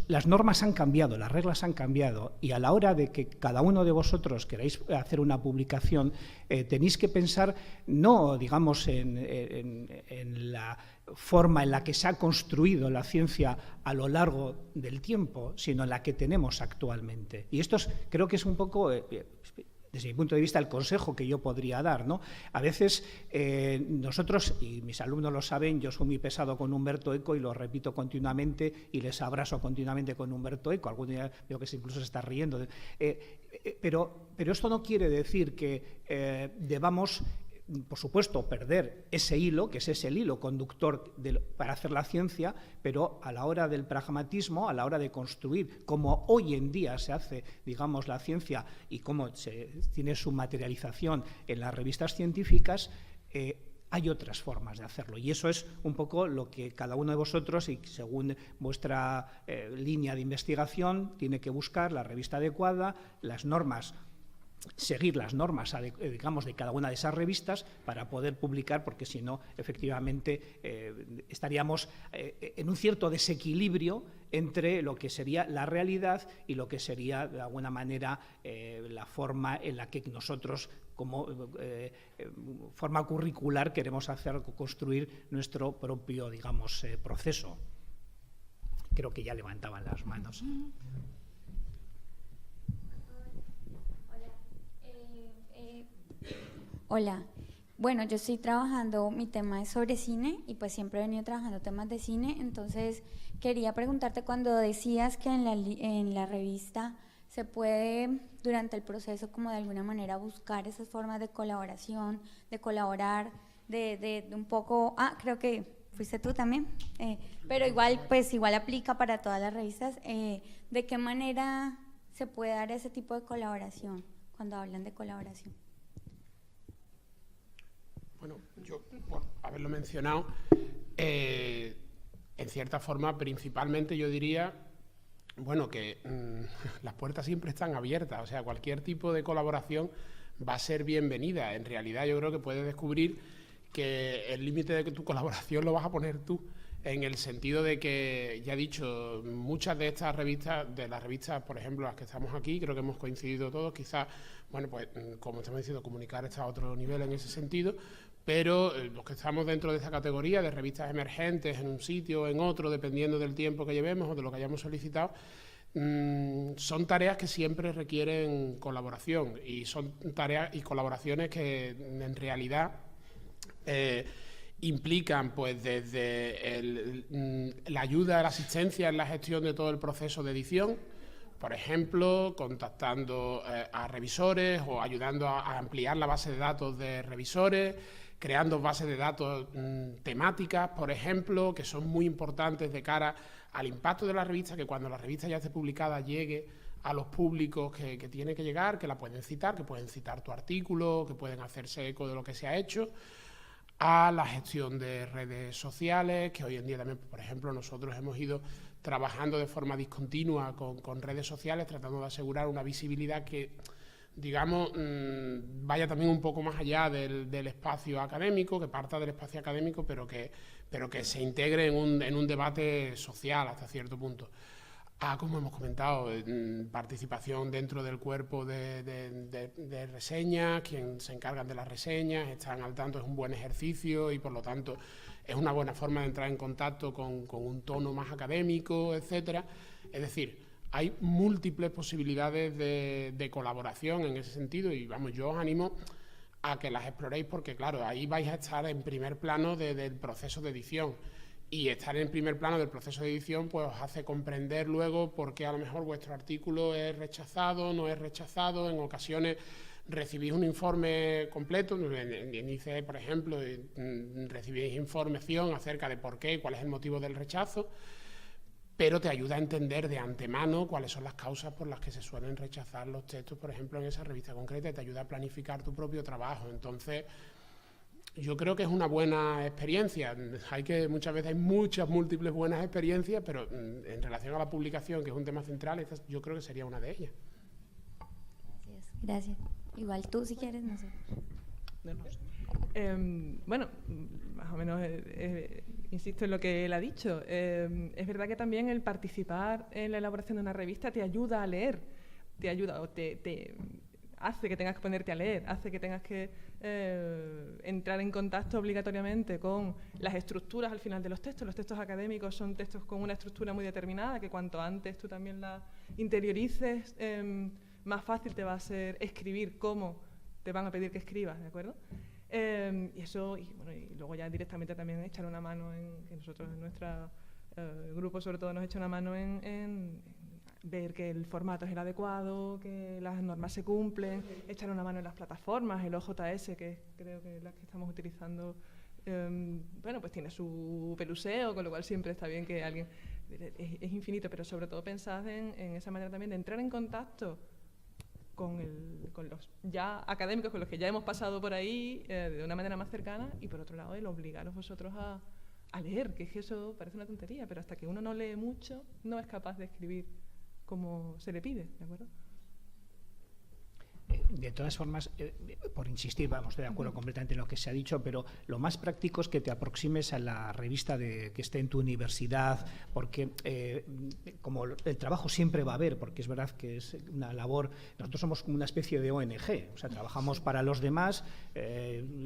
las normas han cambiado, las reglas han cambiado, y a la hora de que cada uno de vosotros queráis hacer una publicación, tenéis que pensar no, digamos, en la forma en la que se ha construido la ciencia a lo largo del tiempo, sino en la que tenemos actualmente. Y esto creo que es un poco, desde mi punto de vista, el consejo que yo podría dar, ¿no? A veces nosotros, y mis alumnos lo saben, yo soy muy pesado con Umberto Eco y lo repito continuamente y les abrazo continuamente con Umberto Eco. Algún día veo que incluso se está riendo. Pero esto no quiere decir que debamos, por supuesto, perder ese hilo, que es el hilo conductor para hacer la ciencia, pero a la hora del pragmatismo, a la hora de construir cómo hoy en día se hace, digamos, la ciencia y cómo tiene su materialización en las revistas científicas, hay otras formas de hacerlo. Y eso es un poco lo que cada uno de vosotros, y según vuestra línea de investigación, tiene que buscar la revista adecuada, las normas, seguir las normas, digamos, de cada una de esas revistas para poder publicar, porque si no, efectivamente, estaríamos en un cierto desequilibrio entre lo que sería la realidad y lo que sería, de alguna manera, la forma en la que nosotros, como forma curricular, queremos construir nuestro propio, digamos, proceso. Creo que ya levantaban las manos. Hola, bueno, yo estoy trabajando, mi tema es sobre cine y pues siempre he venido trabajando temas de cine, entonces quería preguntarte, cuando decías que en la revista se puede durante el proceso como de alguna manera buscar esas formas de colaboración, de colaborar, de un poco, creo que fuiste tú también, pero igual pues igual aplica para todas las revistas, ¿de qué manera se puede dar ese tipo de colaboración cuando hablan de colaboración? Bueno, yo, por haberlo mencionado, en cierta forma, principalmente yo diría, bueno, que las puertas siempre están abiertas, o sea, cualquier tipo de colaboración va a ser bienvenida. En realidad yo creo que puedes descubrir que el límite de tu colaboración lo vas a poner tú, en el sentido de que, ya he dicho, muchas de estas revistas, de las revistas, por ejemplo, las que estamos aquí, creo que hemos coincidido todos, quizás, bueno, pues como estamos diciendo, comunicar está a otro nivel en ese sentido, pero los que estamos dentro de esta categoría de revistas emergentes en un sitio o en otro, dependiendo del tiempo que llevemos o de lo que hayamos solicitado, son tareas que siempre requieren colaboración, y son tareas y colaboraciones que en realidad implican pues desde la ayuda, la asistencia en la gestión de todo el proceso de edición, por ejemplo, contactando a revisores o ayudando a ampliar la base de datos de revisores, creando bases de datos temáticas, por ejemplo, que son muy importantes de cara al impacto de la revista, que cuando la revista ya esté publicada llegue a los públicos que tiene que llegar, que la pueden citar, que pueden citar tu artículo, que pueden hacerse eco de lo que se ha hecho, a la gestión de redes sociales, que hoy en día también, por ejemplo, nosotros hemos ido trabajando de forma discontinua con redes sociales, tratando de asegurar una visibilidad que, digamos, vaya también un poco más allá del espacio académico, que parta del espacio académico, pero que se integre en un debate social hasta cierto punto. Como hemos comentado, participación dentro del cuerpo de reseñas, quien se encargan de las reseñas, están al tanto, es un buen ejercicio y por lo tanto es una buena forma de entrar en contacto con un tono más académico, etcétera. Es decir, hay múltiples posibilidades de colaboración en ese sentido y vamos, yo os animo a que las exploréis porque claro, ahí vais a estar en primer plano del proceso de edición. Y estar en primer plano del proceso de edición pues os hace comprender luego por qué a lo mejor vuestro artículo es rechazado, no es rechazado. En ocasiones recibís un informe completo, en ICE, por ejemplo, recibís información acerca de por qué, cuál es el motivo del rechazo, pero te ayuda a entender de antemano cuáles son las causas por las que se suelen rechazar los textos, por ejemplo, en esa revista concreta, y te ayuda a planificar tu propio trabajo. Entonces, yo creo que es una buena experiencia. Muchas veces hay múltiples buenas experiencias, pero en relación a la publicación, que es un tema central, esta yo creo que sería una de ellas. Gracias. Igual tú, si quieres, no sé. Bueno, más o menos insisto en lo que él ha dicho. Es verdad que también el participar en la elaboración de una revista te ayuda a leer, te ayuda o te hace que tengas que ponerte a leer, hace que tengas que entrar en contacto obligatoriamente con las estructuras al final de los textos. Los textos académicos son textos con una estructura muy determinada, que cuanto antes tú también la interiorices, más fácil te va a ser escribir cómo te van a pedir que escribas, ¿de acuerdo? Y eso, y luego ya directamente también echar una mano que nosotros en nuestro grupo sobre todo nos echa una mano en ver que el formato es el adecuado, que las normas se cumplen, echar una mano en las plataformas, el OJS, que creo que es la que estamos utilizando, pues tiene su peluseo, con lo cual siempre está bien que alguien... Es infinito, pero sobre todo pensad en esa manera también de entrar en contacto con los ya académicos, con los que ya hemos pasado por ahí, de una manera más cercana, y por otro lado el obligaros vosotros a leer, que es que eso parece una tontería, pero hasta que uno no lee mucho, no es capaz de escribir como se le pide, ¿de acuerdo? De todas formas, por insistir, estoy de acuerdo completamente en lo que se ha dicho, pero lo más práctico es que te aproximes a la revista que esté en tu universidad, porque como el trabajo siempre va a haber, porque es verdad que es una labor, nosotros somos como una especie de ONG, o sea, trabajamos para los demás,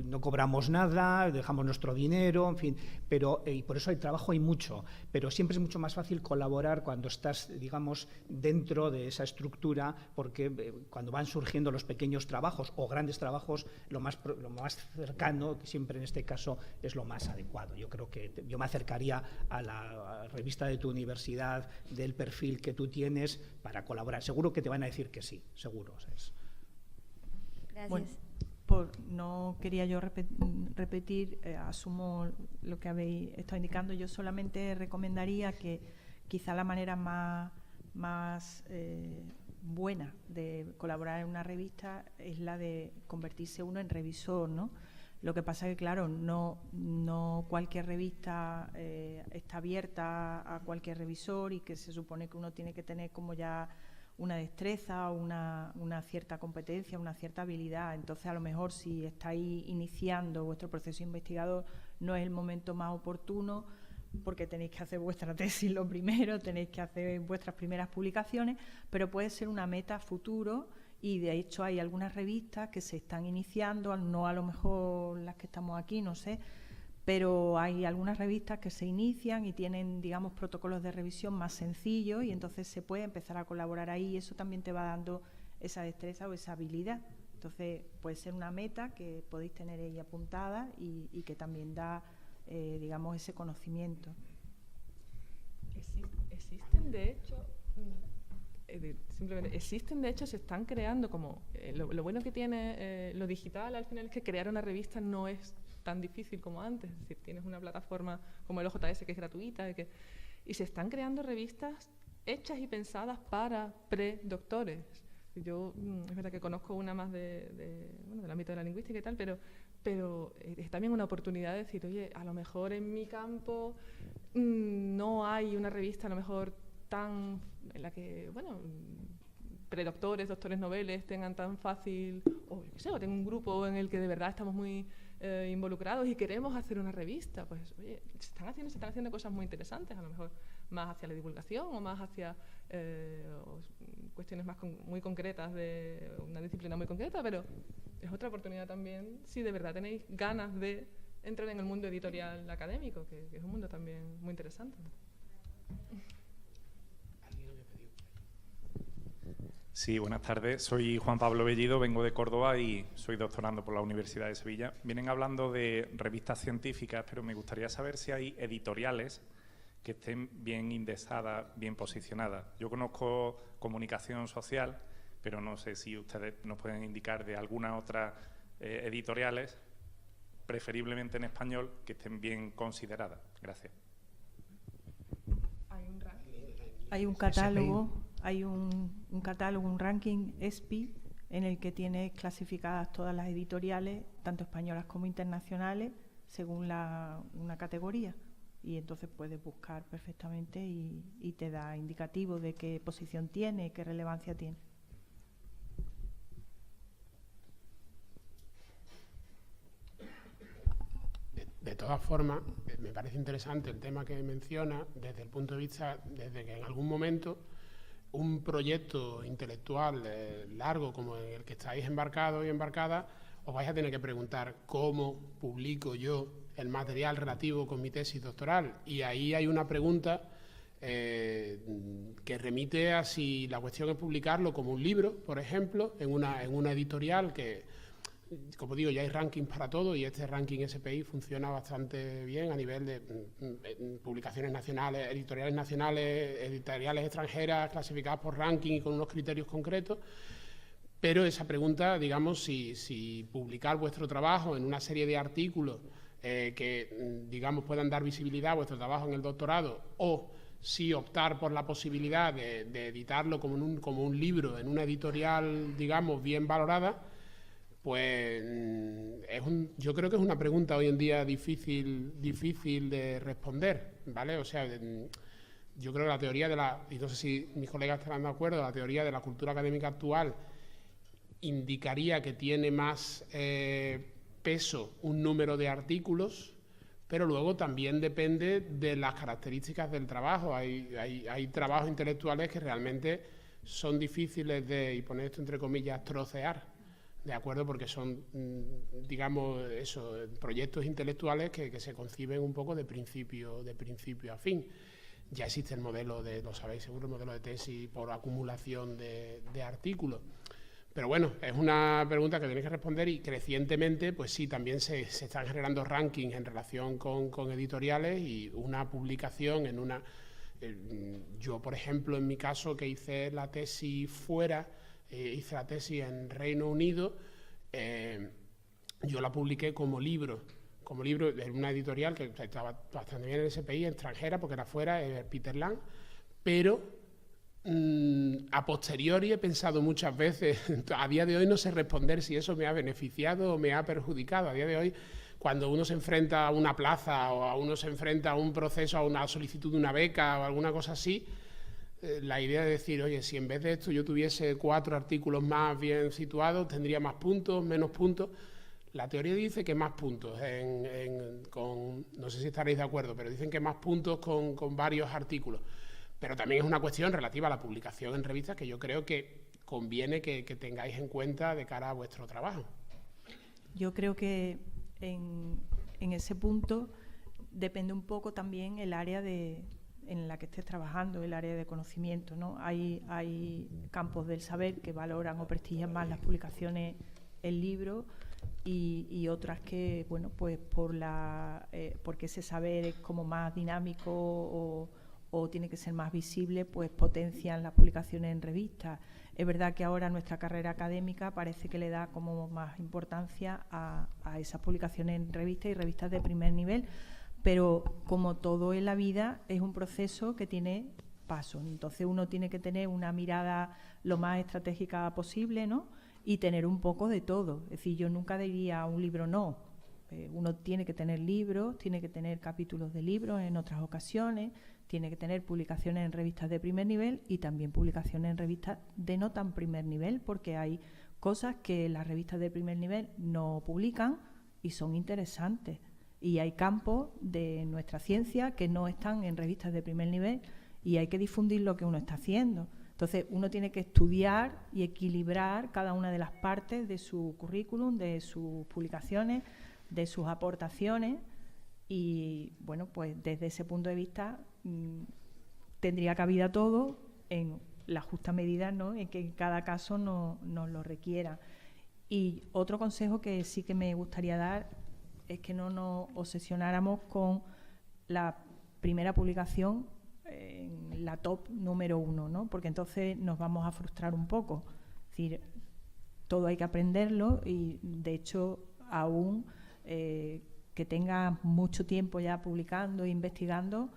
no cobramos nada, dejamos nuestro dinero, en fin, pero y por eso hay trabajo, hay mucho, pero siempre es mucho más fácil colaborar cuando estás, digamos, dentro de esa estructura, porque cuando van surgiendo los pequeños trabajos o grandes trabajos, lo más cercano, que siempre en este caso es lo más adecuado. Yo creo que yo me acercaría a la revista de tu universidad, del perfil que tú tienes, para colaborar. Seguro que te van a decir que sí, seguro. ¿Sabes? Gracias. Bueno, no quería yo repetir, asumo lo que habéis estado indicando. Yo solamente recomendaría que quizá la manera más buena de colaborar en una revista es la de convertirse uno en revisor, ¿no? Lo que pasa es que, claro, no cualquier revista está abierta a cualquier revisor, y que se supone que uno tiene que tener como ya una destreza, una cierta competencia, una cierta habilidad. Entonces, a lo mejor, si estáis iniciando vuestro proceso investigador, no es el momento más oportuno, porque tenéis que hacer vuestra tesis lo primero, tenéis que hacer vuestras primeras publicaciones, pero puede ser una meta futuro, y de hecho hay algunas revistas que se están iniciando, no a lo mejor las que estamos aquí, no sé, pero hay algunas revistas que se inician y tienen, digamos, protocolos de revisión más sencillos, y entonces se puede empezar a colaborar ahí, y eso también te va dando esa destreza o esa habilidad. Entonces puede ser una meta que podéis tener ahí apuntada y que también da digamos, ese conocimiento. Existen, de hecho, simplemente existen, de hecho, se están creando como... lo bueno que tiene lo digital al final es que crear una revista no es tan difícil como antes. Es decir, tienes una plataforma como el OJS que es gratuita y se están creando revistas hechas y pensadas para predoctores. Yo es verdad que conozco una más del ámbito de la lingüística y tal, pero es también una oportunidad de decir, oye, a lo mejor en mi campo no hay una revista a lo mejor tan en la que, bueno, predoctores, doctores noveles tengan tan fácil, o yo qué sé, o tengo un grupo en el que de verdad estamos muy involucrados y queremos hacer una revista. Pues, oye, se están haciendo cosas muy interesantes, a lo mejor más hacia la divulgación o más hacia cuestiones muy concretas de una disciplina muy concreta, pero es otra oportunidad también si de verdad tenéis ganas de entrar en el mundo editorial académico, que es un mundo también muy interesante. Sí, buenas tardes. Soy Juan Pablo Bellido, vengo de Córdoba y soy doctorando por la Universidad de Sevilla. Vienen hablando de revistas científicas, pero me gustaría saber si hay editoriales que estén bien indexadas, bien posicionadas. Yo conozco comunicación social, pero no sé si ustedes nos pueden indicar de algunas otras editoriales, preferiblemente en español, que estén bien consideradas. Gracias. Hay un catálogo, un catálogo, un ranking ESPI, en el que tiene clasificadas todas las editoriales, tanto españolas como internacionales, según una categoría. Y entonces puedes buscar perfectamente y te da indicativo de qué posición tiene, qué relevancia tiene. De todas formas, me parece interesante el tema que menciona desde el punto de vista, desde que en algún momento un proyecto intelectual largo como el que estáis embarcados y embarcadas, os vais a tener que preguntar cómo publico yo el material relativo con mi tesis doctoral. Y ahí hay una pregunta que remite a si la cuestión es publicarlo como un libro, por ejemplo, en una editorial que, como digo, ya hay rankings para todo y este ranking SPI funciona bastante bien a nivel de publicaciones nacionales, editoriales extranjeras clasificadas por ranking y con unos criterios concretos. Pero esa pregunta, digamos, si publicar vuestro trabajo en una serie de artículos que, digamos, puedan dar visibilidad a vuestro trabajo en el doctorado, o si optar por la posibilidad de editarlo como un libro en una editorial, digamos, bien valorada, pues yo creo que es una pregunta hoy en día difícil de responder, ¿vale? O sea, yo creo que la teoría y no sé si mis colegas estarán de acuerdo, la teoría de la cultura académica actual indicaría que tiene más peso un número de artículos, pero luego también depende de las características del trabajo. Hay trabajos intelectuales que realmente son difíciles de, y poner esto entre comillas, trocear, ¿de acuerdo? Porque son, digamos, proyectos intelectuales que se conciben un poco de principio a fin. Ya existe el modelo lo sabéis seguro, el modelo de tesis por acumulación de artículos. Pero bueno, es una pregunta que tenéis que responder y crecientemente, pues sí, también se están generando rankings en relación con editoriales y una publicación en una... yo, por ejemplo, en mi caso, que hice la tesis fuera, hice la tesis en Reino Unido, yo la publiqué como libro en una editorial que estaba bastante bien en el SPI, extranjera, porque era fuera, Peter Lang, pero... a posteriori he pensado muchas veces, a día de hoy no sé responder si eso me ha beneficiado o me ha perjudicado. A día de hoy, cuando uno se enfrenta a una plaza o a uno se enfrenta a un proceso, a una solicitud de una beca o alguna cosa así, la idea de decir, oye, si en vez de esto yo tuviese 4 artículos más bien situados, tendría más puntos, menos puntos. La teoría dice que más puntos, no sé si estaréis de acuerdo, pero dicen que más puntos con varios artículos. Pero también es una cuestión relativa a la publicación en revistas que yo creo que conviene que tengáis en cuenta de cara a vuestro trabajo. Yo creo que en ese punto depende un poco también el área en la que estés trabajando, el área de conocimiento, ¿no? Hay campos del saber que valoran o prestigian más las publicaciones en libros y otras que, bueno, pues porque ese saber es como más dinámico o o tiene que ser más visible, pues potencian las publicaciones en revistas. Es verdad que ahora nuestra carrera académica parece que le da como más importancia a esas publicaciones en revistas y revistas de primer nivel, pero como todo en la vida es un proceso que tiene pasos. Entonces uno tiene que tener una mirada lo más estratégica posible, ¿no? Y tener un poco de todo. Es decir, yo nunca diría a un libro no. Uno tiene que tener libros, tiene que tener capítulos de libros en otras ocasiones, tiene que tener publicaciones en revistas de primer nivel y también publicaciones en revistas de no tan primer nivel, porque hay cosas que las revistas de primer nivel no publican y son interesantes. Y hay campos de nuestra ciencia que no están en revistas de primer nivel y hay que difundir lo que uno está haciendo. Entonces, uno tiene que estudiar y equilibrar cada una de las partes de su currículum, de sus publicaciones, de sus aportaciones y, bueno, pues desde ese punto de vista tendría cabida todo en la justa medida, ¿no?, en que en cada caso nos lo requiera. Y otro consejo que sí que me gustaría dar es que no nos obsesionáramos con la primera publicación en la top número 1, ¿no?, porque entonces nos vamos a frustrar un poco. Es decir, todo hay que aprenderlo y, de hecho, aún que tengas mucho tiempo ya publicando e investigando,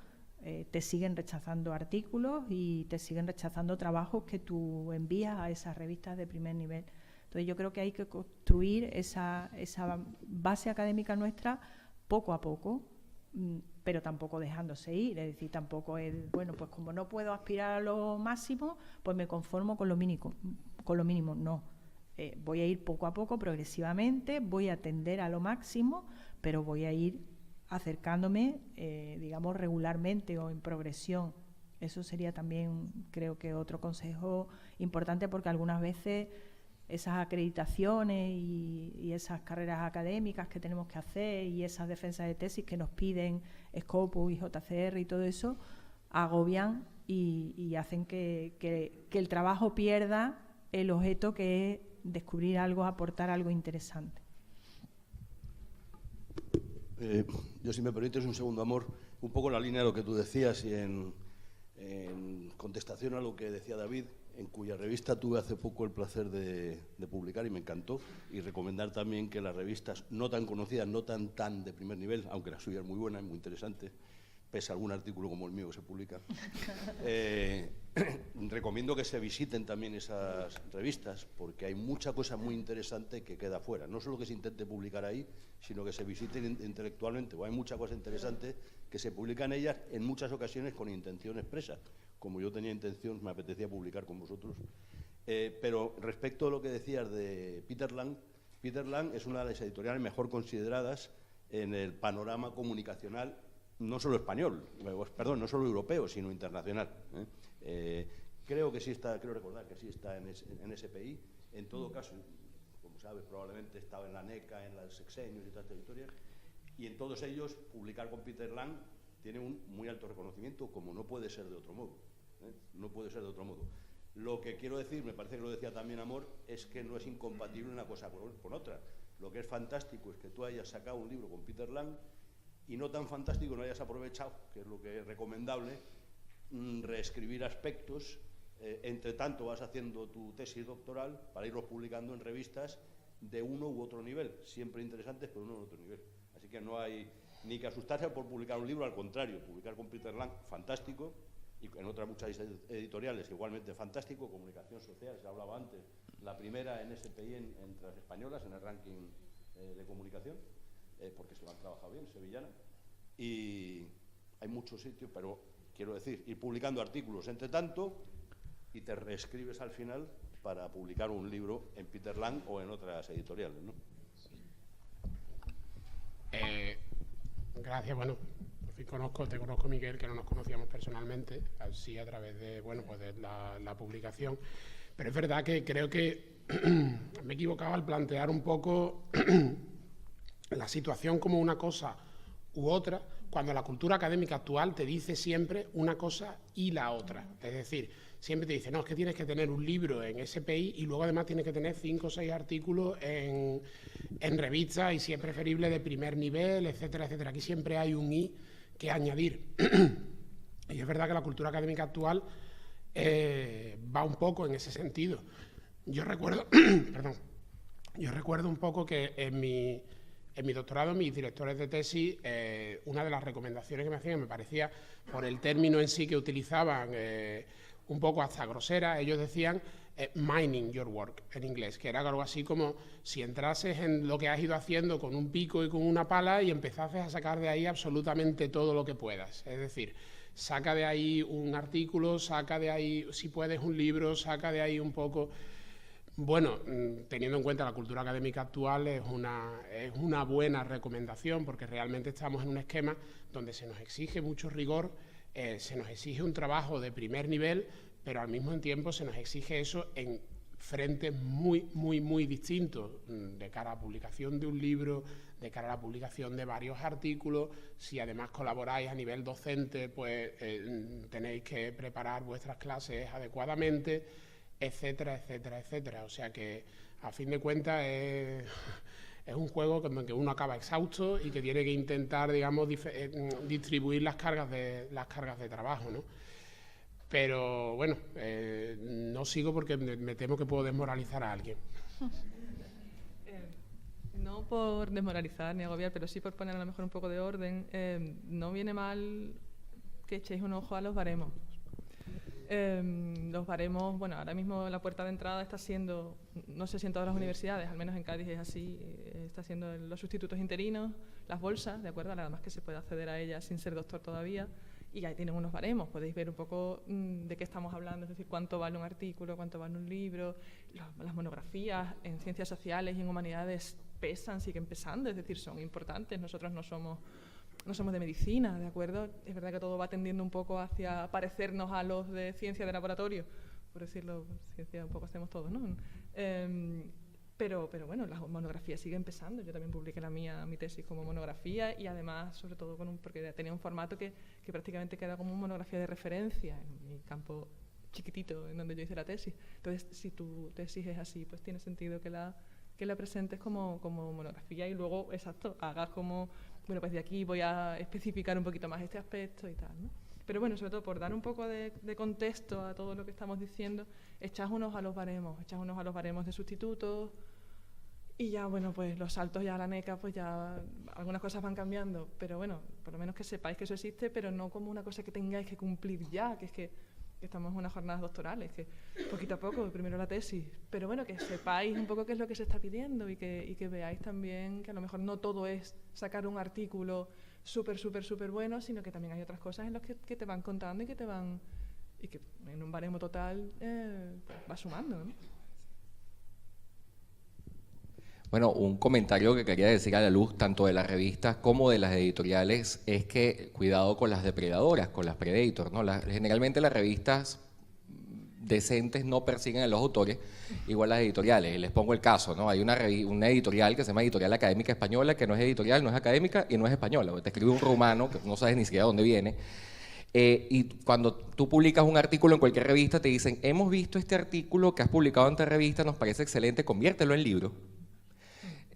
te siguen rechazando artículos y te siguen rechazando trabajos que tú envías a esas revistas de primer nivel. Entonces yo creo que hay que construir esa base académica nuestra poco a poco, pero tampoco dejándose ir. Es decir, tampoco es, bueno, pues como no puedo aspirar a lo máximo, pues me conformo con lo mínimo. No. Voy a ir poco a poco, progresivamente, voy a tender a lo máximo, pero voy a ir acercándome, digamos, regularmente o en progresión. Eso sería también, creo que, otro consejo importante, porque algunas veces esas acreditaciones y esas carreras académicas que tenemos que hacer y esas defensas de tesis que nos piden Scopus y JCR y todo eso, agobian y hacen que el trabajo pierda el objeto, que es descubrir algo, aportar algo interesante. Yo, si me permites un segundo, Amor, un poco en la línea de lo que tú decías y en contestación a lo que decía David, en cuya revista tuve hace poco el placer de publicar y me encantó, y recomendar también que las revistas no tan conocidas, no tan de primer nivel, aunque la suya es muy buena y muy interesante, pese a algún artículo como el mío que se publica, recomiendo que se visiten también esas revistas, porque hay mucha cosa muy interesante que queda fuera. No solo que se intente publicar ahí, sino que se visiten intelectualmente. O hay mucha cosa interesante que se publica en ellas, en muchas ocasiones con intención expresa. Como yo tenía intención, me apetecía publicar con vosotros. Pero respecto a lo que decías de Peter Lang es una de las editoriales mejor consideradas en el panorama comunicacional, no solo español, perdón, no solo europeo, sino internacional. Creo recordar que sí está en SPI. En todo caso, como sabes, probablemente estaba en la NECA, en las Sexenios y otras editoriales, y en todos ellos publicar con Peter Lang tiene un muy alto reconocimiento, como no puede ser de otro modo. No puede ser de otro modo. Lo que quiero decir, me parece que lo decía también Amor, es que no es incompatible una cosa con otra. Lo que es fantástico es que tú hayas sacado un libro con Peter Lang, y no tan fantástico no hayas aprovechado, que es lo que es recomendable, reescribir aspectos. Entre tanto vas haciendo tu tesis doctoral para irlos publicando en revistas de uno u otro nivel, siempre interesantes, pero uno u otro nivel. Así que no hay ni que asustarse por publicar un libro, al contrario, publicar con Peter Lang, fantástico, y en otras muchas editoriales igualmente fantástico. Comunicación social, se hablaba antes, la primera en SPI entre las españolas en el ranking de comunicación, porque se lo han trabajado bien, sevillana, y hay muchos sitios, pero quiero decir, ir publicando artículos entre tanto y te reescribes al final para publicar un libro en Peter Lang o en otras editoriales, ¿no? Gracias. Bueno, te conozco, Miguel, que no nos conocíamos personalmente, así a través de, bueno, pues de la publicación. Pero es verdad que creo que me equivocaba al plantear un poco la situación como una cosa u otra, cuando la cultura académica actual te dice siempre una cosa y la otra. Es decir, siempre te dice, no, es que tienes que tener un libro en SPI y luego además tienes que tener 5 o 6 artículos en revistas, y si es preferible de primer nivel, etcétera, etcétera. Aquí siempre hay un y que añadir. Y es verdad que la cultura académica actual va un poco en ese sentido. Yo recuerdo, perdón, yo recuerdo un poco que en mi doctorado, mis directores de tesis, una de las recomendaciones que me hacían, me parecía, por el término en sí que utilizaban, un poco hasta grosera, ellos decían mining your work, en inglés, que era algo así como si entrases en lo que has ido haciendo con un pico y con una pala y empezases a sacar de ahí absolutamente todo lo que puedas. Es decir, saca de ahí un artículo, saca de ahí, si puedes, un libro, saca de ahí un poco. Bueno, teniendo en cuenta la cultura académica actual, es una buena recomendación, porque realmente estamos en un esquema donde se nos exige mucho rigor, se nos exige un trabajo de primer nivel, pero al mismo tiempo se nos exige eso en frentes muy distintos, de cara a la publicación de un libro, de cara a la publicación de varios artículos. Si además colaboráis a nivel docente, pues tenéis que preparar vuestras clases adecuadamente, etcétera, etcétera, etcétera. O sea que, a fin de cuentas, es un juego en el que uno acaba exhausto y que tiene que intentar, digamos, distribuir las cargas de trabajo, ¿no? Pero, bueno, no sigo porque me temo que puedo desmoralizar a alguien. No por desmoralizar ni agobiar, pero sí por poner a lo mejor un poco de orden. No viene mal que echéis un ojo a los baremos. Los baremos, bueno, ahora mismo la puerta de entrada está siendo, no sé si en todas las universidades, al menos en Cádiz es así, está siendo los sustitutos interinos, las bolsas, ¿de acuerdo? Nada más que se puede acceder a ellas sin ser doctor todavía, y ahí tienen unos baremos, podéis ver un poco de qué estamos hablando, es decir, cuánto vale un artículo, cuánto vale un libro, las monografías en ciencias sociales y en humanidades pesan, siguen pesando, es decir, son importantes, nosotros no somos de medicina, ¿de acuerdo? Es verdad que todo va tendiendo un poco hacia parecernos a los de ciencia de laboratorio, por decirlo, ciencia un poco hacemos todos, ¿no? Pero bueno, las monografías siguen pesando. Yo también publiqué mi tesis como monografía y además, sobre todo, porque tenía un formato que prácticamente queda como una monografía de referencia en mi campo chiquitito en donde yo hice la tesis. Entonces, si tu tesis es así, pues tiene sentido que la presentes como monografía y luego, exacto, hagas como, bueno, pues de aquí voy a especificar un poquito más este aspecto y tal, ¿no? Pero bueno, sobre todo por dar un poco de contexto a todo lo que estamos diciendo, echad unos a los baremos de sustitutos y ya, bueno, pues los saltos ya a la NECA, pues ya algunas cosas van cambiando, pero bueno, por lo menos que sepáis que eso existe, pero no como una cosa que tengáis que cumplir ya, que es que estamos en unas jornadas doctorales, que poquito a poco, primero la tesis, pero bueno, que sepáis un poco qué es lo que se está pidiendo y que veáis también que a lo mejor no todo es sacar un artículo súper bueno, sino que también hay otras cosas en las que te van contando y que en un baremo total va sumando, ¿no? Bueno, un comentario que quería decir a la luz tanto de las revistas como de las editoriales es que cuidado con las depredadoras, con las predators, ¿no? Generalmente las revistas decentes no persiguen a los autores, igual las editoriales. Les pongo el caso, ¿no? Hay una editorial que se llama Editorial Académica Española, que no es editorial, no es académica y no es española. Te escribe un rumano que no sabes ni siquiera dónde viene. Y cuando tú publicas un artículo en cualquier revista, te dicen, hemos visto este artículo que has publicado en esta revista, nos parece excelente, conviértelo en libro.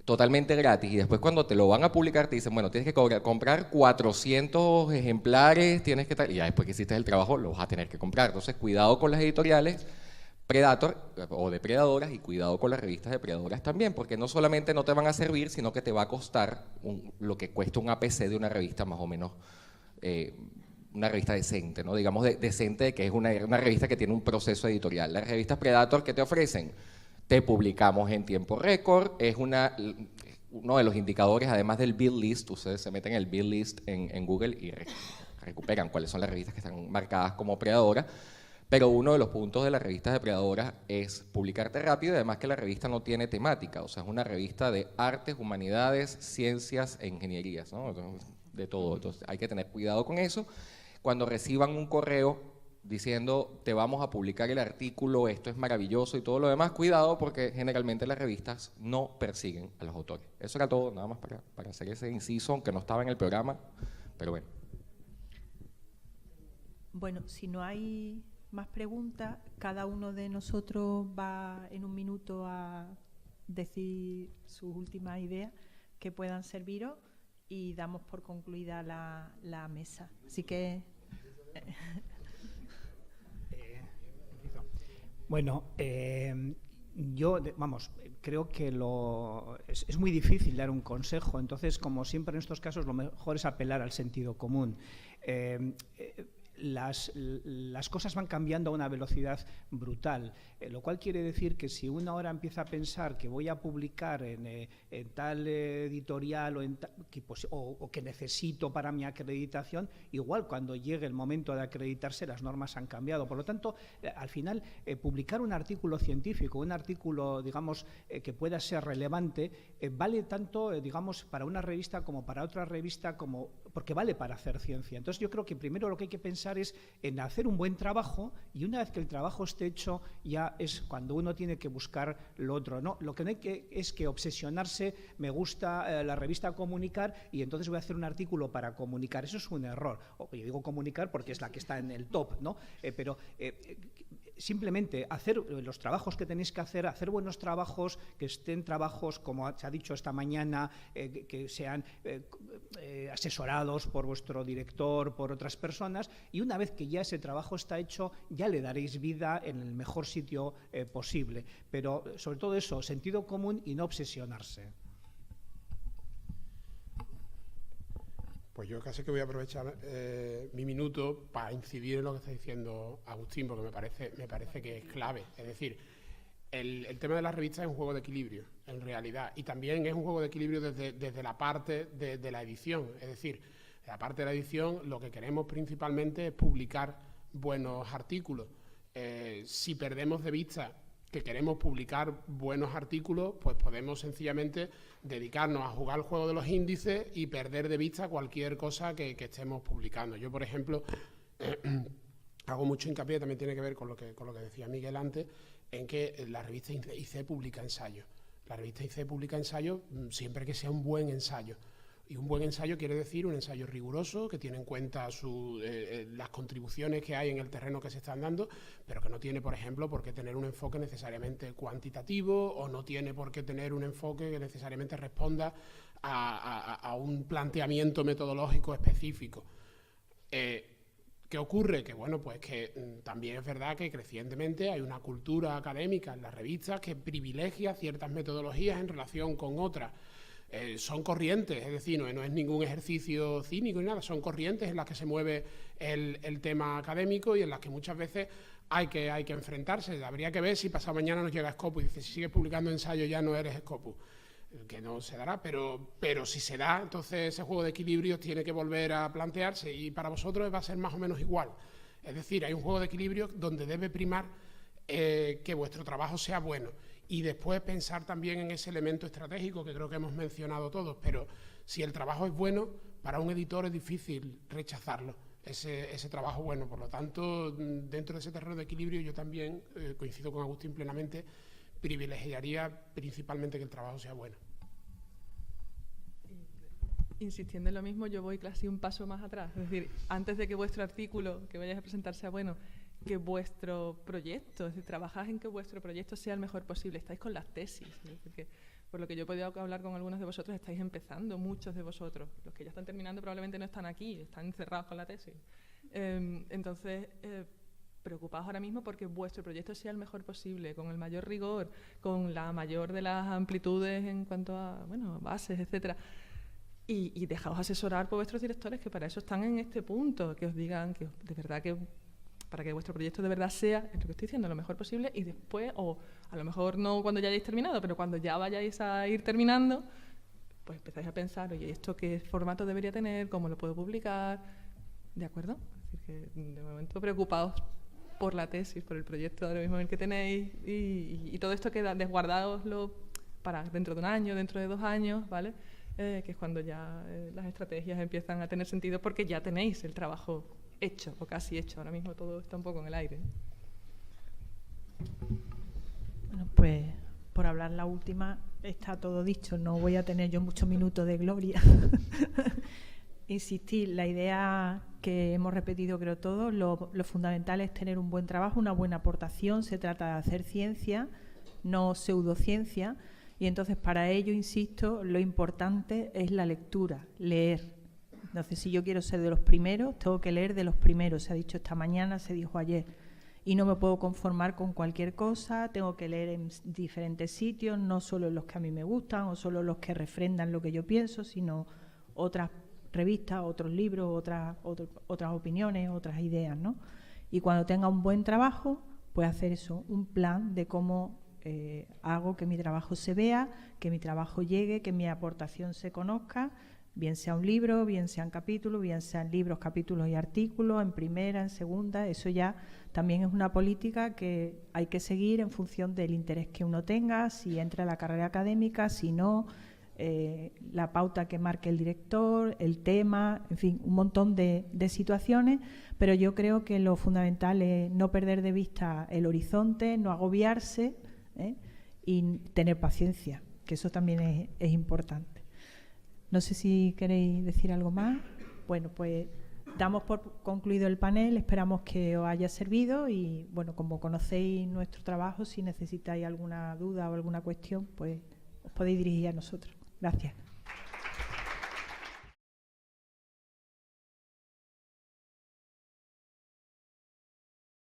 Totalmente gratis, y después cuando te lo van a publicar te dicen, bueno, tienes que comprar 400 ejemplares, tienes que y ya después que hiciste el trabajo lo vas a tener que comprar. Entonces, cuidado con las editoriales predator o depredadoras y cuidado con las revistas depredadoras también, porque no solamente no te van a servir, sino que te va a costar lo que cuesta un APC de una revista más o menos, una revista decente, ¿no? Digamos decente, que es una revista que tiene un proceso editorial. Las revistas predator, ¿qué te ofrecen? Te publicamos en tiempo récord, es uno de los indicadores, además del bill list. Ustedes se meten en el bill list en Google y recuperan cuáles son las revistas que están marcadas como predadoras, pero uno de los puntos de las revistas depredadoras es publicarte rápido, y además que la revista no tiene temática, o sea, es una revista de artes, humanidades, ciencias e ingenierías, ¿no? De todo. Entonces hay que tener cuidado con eso. Cuando reciban un correo diciendo, te vamos a publicar el artículo, esto es maravilloso y todo lo demás, cuidado, porque generalmente las revistas no persiguen a los autores. Eso era todo, nada más para hacer ese inciso, aunque no estaba en el programa, pero bueno. Bueno, si no hay más preguntas, cada uno de nosotros va en un minuto a decir sus últimas ideas que puedan serviros y damos por concluida la mesa. Así que... Bueno, creo que es muy difícil dar un consejo, entonces, como siempre en estos casos, lo mejor es apelar al sentido común. Las cosas van cambiando a una velocidad brutal, lo cual quiere decir que si uno ahora empieza a pensar que voy a publicar en tal editorial o que necesito para mi acreditación, igual cuando llegue el momento de acreditarse las normas han cambiado. Por lo tanto, al final, publicar un artículo científico, un artículo, digamos, que pueda ser relevante, vale tanto, digamos, para una revista como para otra revista, porque vale para hacer ciencia. Entonces, yo creo que primero lo que hay que pensar es en hacer un buen trabajo, y una vez que el trabajo esté hecho, ya es cuando uno tiene que buscar lo otro, ¿no? Lo que no hay que es que obsesionarse, me gusta la revista Comunicar y entonces voy a hacer un artículo para Comunicar. Eso es un error. Yo digo Comunicar porque es la que está en el top, ¿no? Pero simplemente hacer los trabajos que tenéis que hacer buenos trabajos, que estén trabajos, como se ha dicho esta mañana, que sean asesorados por vuestro director, por otras personas, y una vez que ya ese trabajo está hecho, ya le daréis vida en el mejor sitio posible. Pero sobre todo eso, sentido común y no obsesionarse. Pues yo casi que voy a aprovechar mi minuto para incidir en lo que está diciendo Agustín, porque me parece que es clave. Es decir, el tema de las revistas es un juego de equilibrio, en realidad, y también es un juego de equilibrio desde la parte de la edición. Es decir, la parte de la edición, lo que queremos principalmente es publicar buenos artículos. Si perdemos de vista que queremos publicar buenos artículos, pues podemos sencillamente dedicarnos a jugar el juego de los índices y perder de vista cualquier cosa que estemos publicando. Yo, por ejemplo, hago mucho hincapié, también tiene que ver con lo que decía Miguel antes, en que la revista IC publica ensayos. La revista IC publica ensayos siempre que sea un buen ensayo. Y un buen ensayo quiere decir un ensayo riguroso, que tiene en cuenta las contribuciones que hay en el terreno que se están dando, pero que no tiene, por ejemplo, por qué tener un enfoque necesariamente cuantitativo, o no tiene por qué tener un enfoque que necesariamente responda a un planteamiento metodológico específico. ¿Qué ocurre? Que bueno, pues que también es verdad que crecientemente hay una cultura académica en las revistas que privilegia ciertas metodologías en relación con otras. Son corrientes, es decir, no es ningún ejercicio cínico ni nada, son corrientes en las que se mueve el tema académico y en las que muchas veces hay que enfrentarse. Habría que ver si pasado mañana nos llega Scopus y dice, si sigues publicando ensayos ya no eres Scopus, que no se dará, pero si se da, entonces ese juego de equilibrios tiene que volver a plantearse, y para vosotros va a ser más o menos igual. Es decir, hay un juego de equilibrios donde debe primar que vuestro trabajo sea bueno. Y después pensar también en ese elemento estratégico que creo que hemos mencionado todos, pero si el trabajo es bueno, para un editor es difícil rechazarlo, ese trabajo bueno. Por lo tanto, dentro de ese terreno de equilibrio yo también, coincido con Agustín plenamente, privilegiaría principalmente que el trabajo sea bueno. Insistiendo en lo mismo, yo voy casi un paso más atrás. Es decir, antes de que vuestro artículo que vayáis a presentar sea bueno, que vuestro proyecto, es decir, trabajad en que vuestro proyecto sea el mejor posible. Estáis con las tesis, ¿no? Porque por lo que yo he podido hablar con algunos de vosotros, estáis empezando, muchos de vosotros. Los que ya están terminando probablemente no están aquí, están encerrados con la tesis. Entonces, preocupaos ahora mismo porque vuestro proyecto sea el mejor posible, con el mayor rigor, con la mayor de las amplitudes en cuanto a, bueno, bases, etcétera. Y dejaos asesorar por vuestros directores, que para eso están en este punto, que os digan que de verdad que para que vuestro proyecto de verdad sea, lo que estoy diciendo, lo mejor posible, y después, o a lo mejor no cuando ya hayáis terminado, pero cuando ya vayáis a ir terminando, pues empezáis a pensar, oye, ¿esto qué formato debería tener? ¿Cómo lo puedo publicar? ¿De acuerdo? Es decir, que de momento preocupaos por la tesis, por el proyecto ahora mismo en el que tenéis, y todo esto queda, desguardaoslo para dentro de un año, dentro de 2 años, ¿vale? Que es cuando ya las estrategias empiezan a tener sentido, porque ya tenéis el trabajo hecho o casi hecho. Ahora mismo todo está un poco en el aire. Bueno, pues por hablar la última, está todo dicho. No voy a tener yo muchos minutos de gloria. Insistir, la idea que hemos repetido creo todos, lo fundamental es tener un buen trabajo, una buena aportación. Se trata de hacer ciencia, no pseudociencia. Y entonces para ello, insisto, lo importante es la lectura, leer. Entonces, si yo quiero ser de los primeros, tengo que leer de los primeros. Se ha dicho esta mañana, se dijo ayer. Y no me puedo conformar con cualquier cosa, tengo que leer en diferentes sitios, no solo los que a mí me gustan o solo los que refrendan lo que yo pienso, sino otras revistas, otros libros, otras opiniones, otras ideas, ¿no? Y cuando tenga un buen trabajo, pues hacer eso, un plan de cómo hago que mi trabajo se vea, que mi trabajo llegue, que mi aportación se conozca, bien sea un libro, bien sean capítulos, bien sean libros, capítulos y artículos, en primera, en segunda. Eso ya también es una política que hay que seguir en función del interés que uno tenga, si entra a la carrera académica, si no, la pauta que marque el director, el tema, en fin, un montón de situaciones, pero yo creo que lo fundamental es no perder de vista el horizonte, no agobiarse, y tener paciencia, que eso también es importante. No sé si queréis decir algo más. Bueno, pues damos por concluido el panel, esperamos que os haya servido y, bueno, como conocéis nuestro trabajo, si necesitáis alguna duda o alguna cuestión, pues os podéis dirigir a nosotros. Gracias.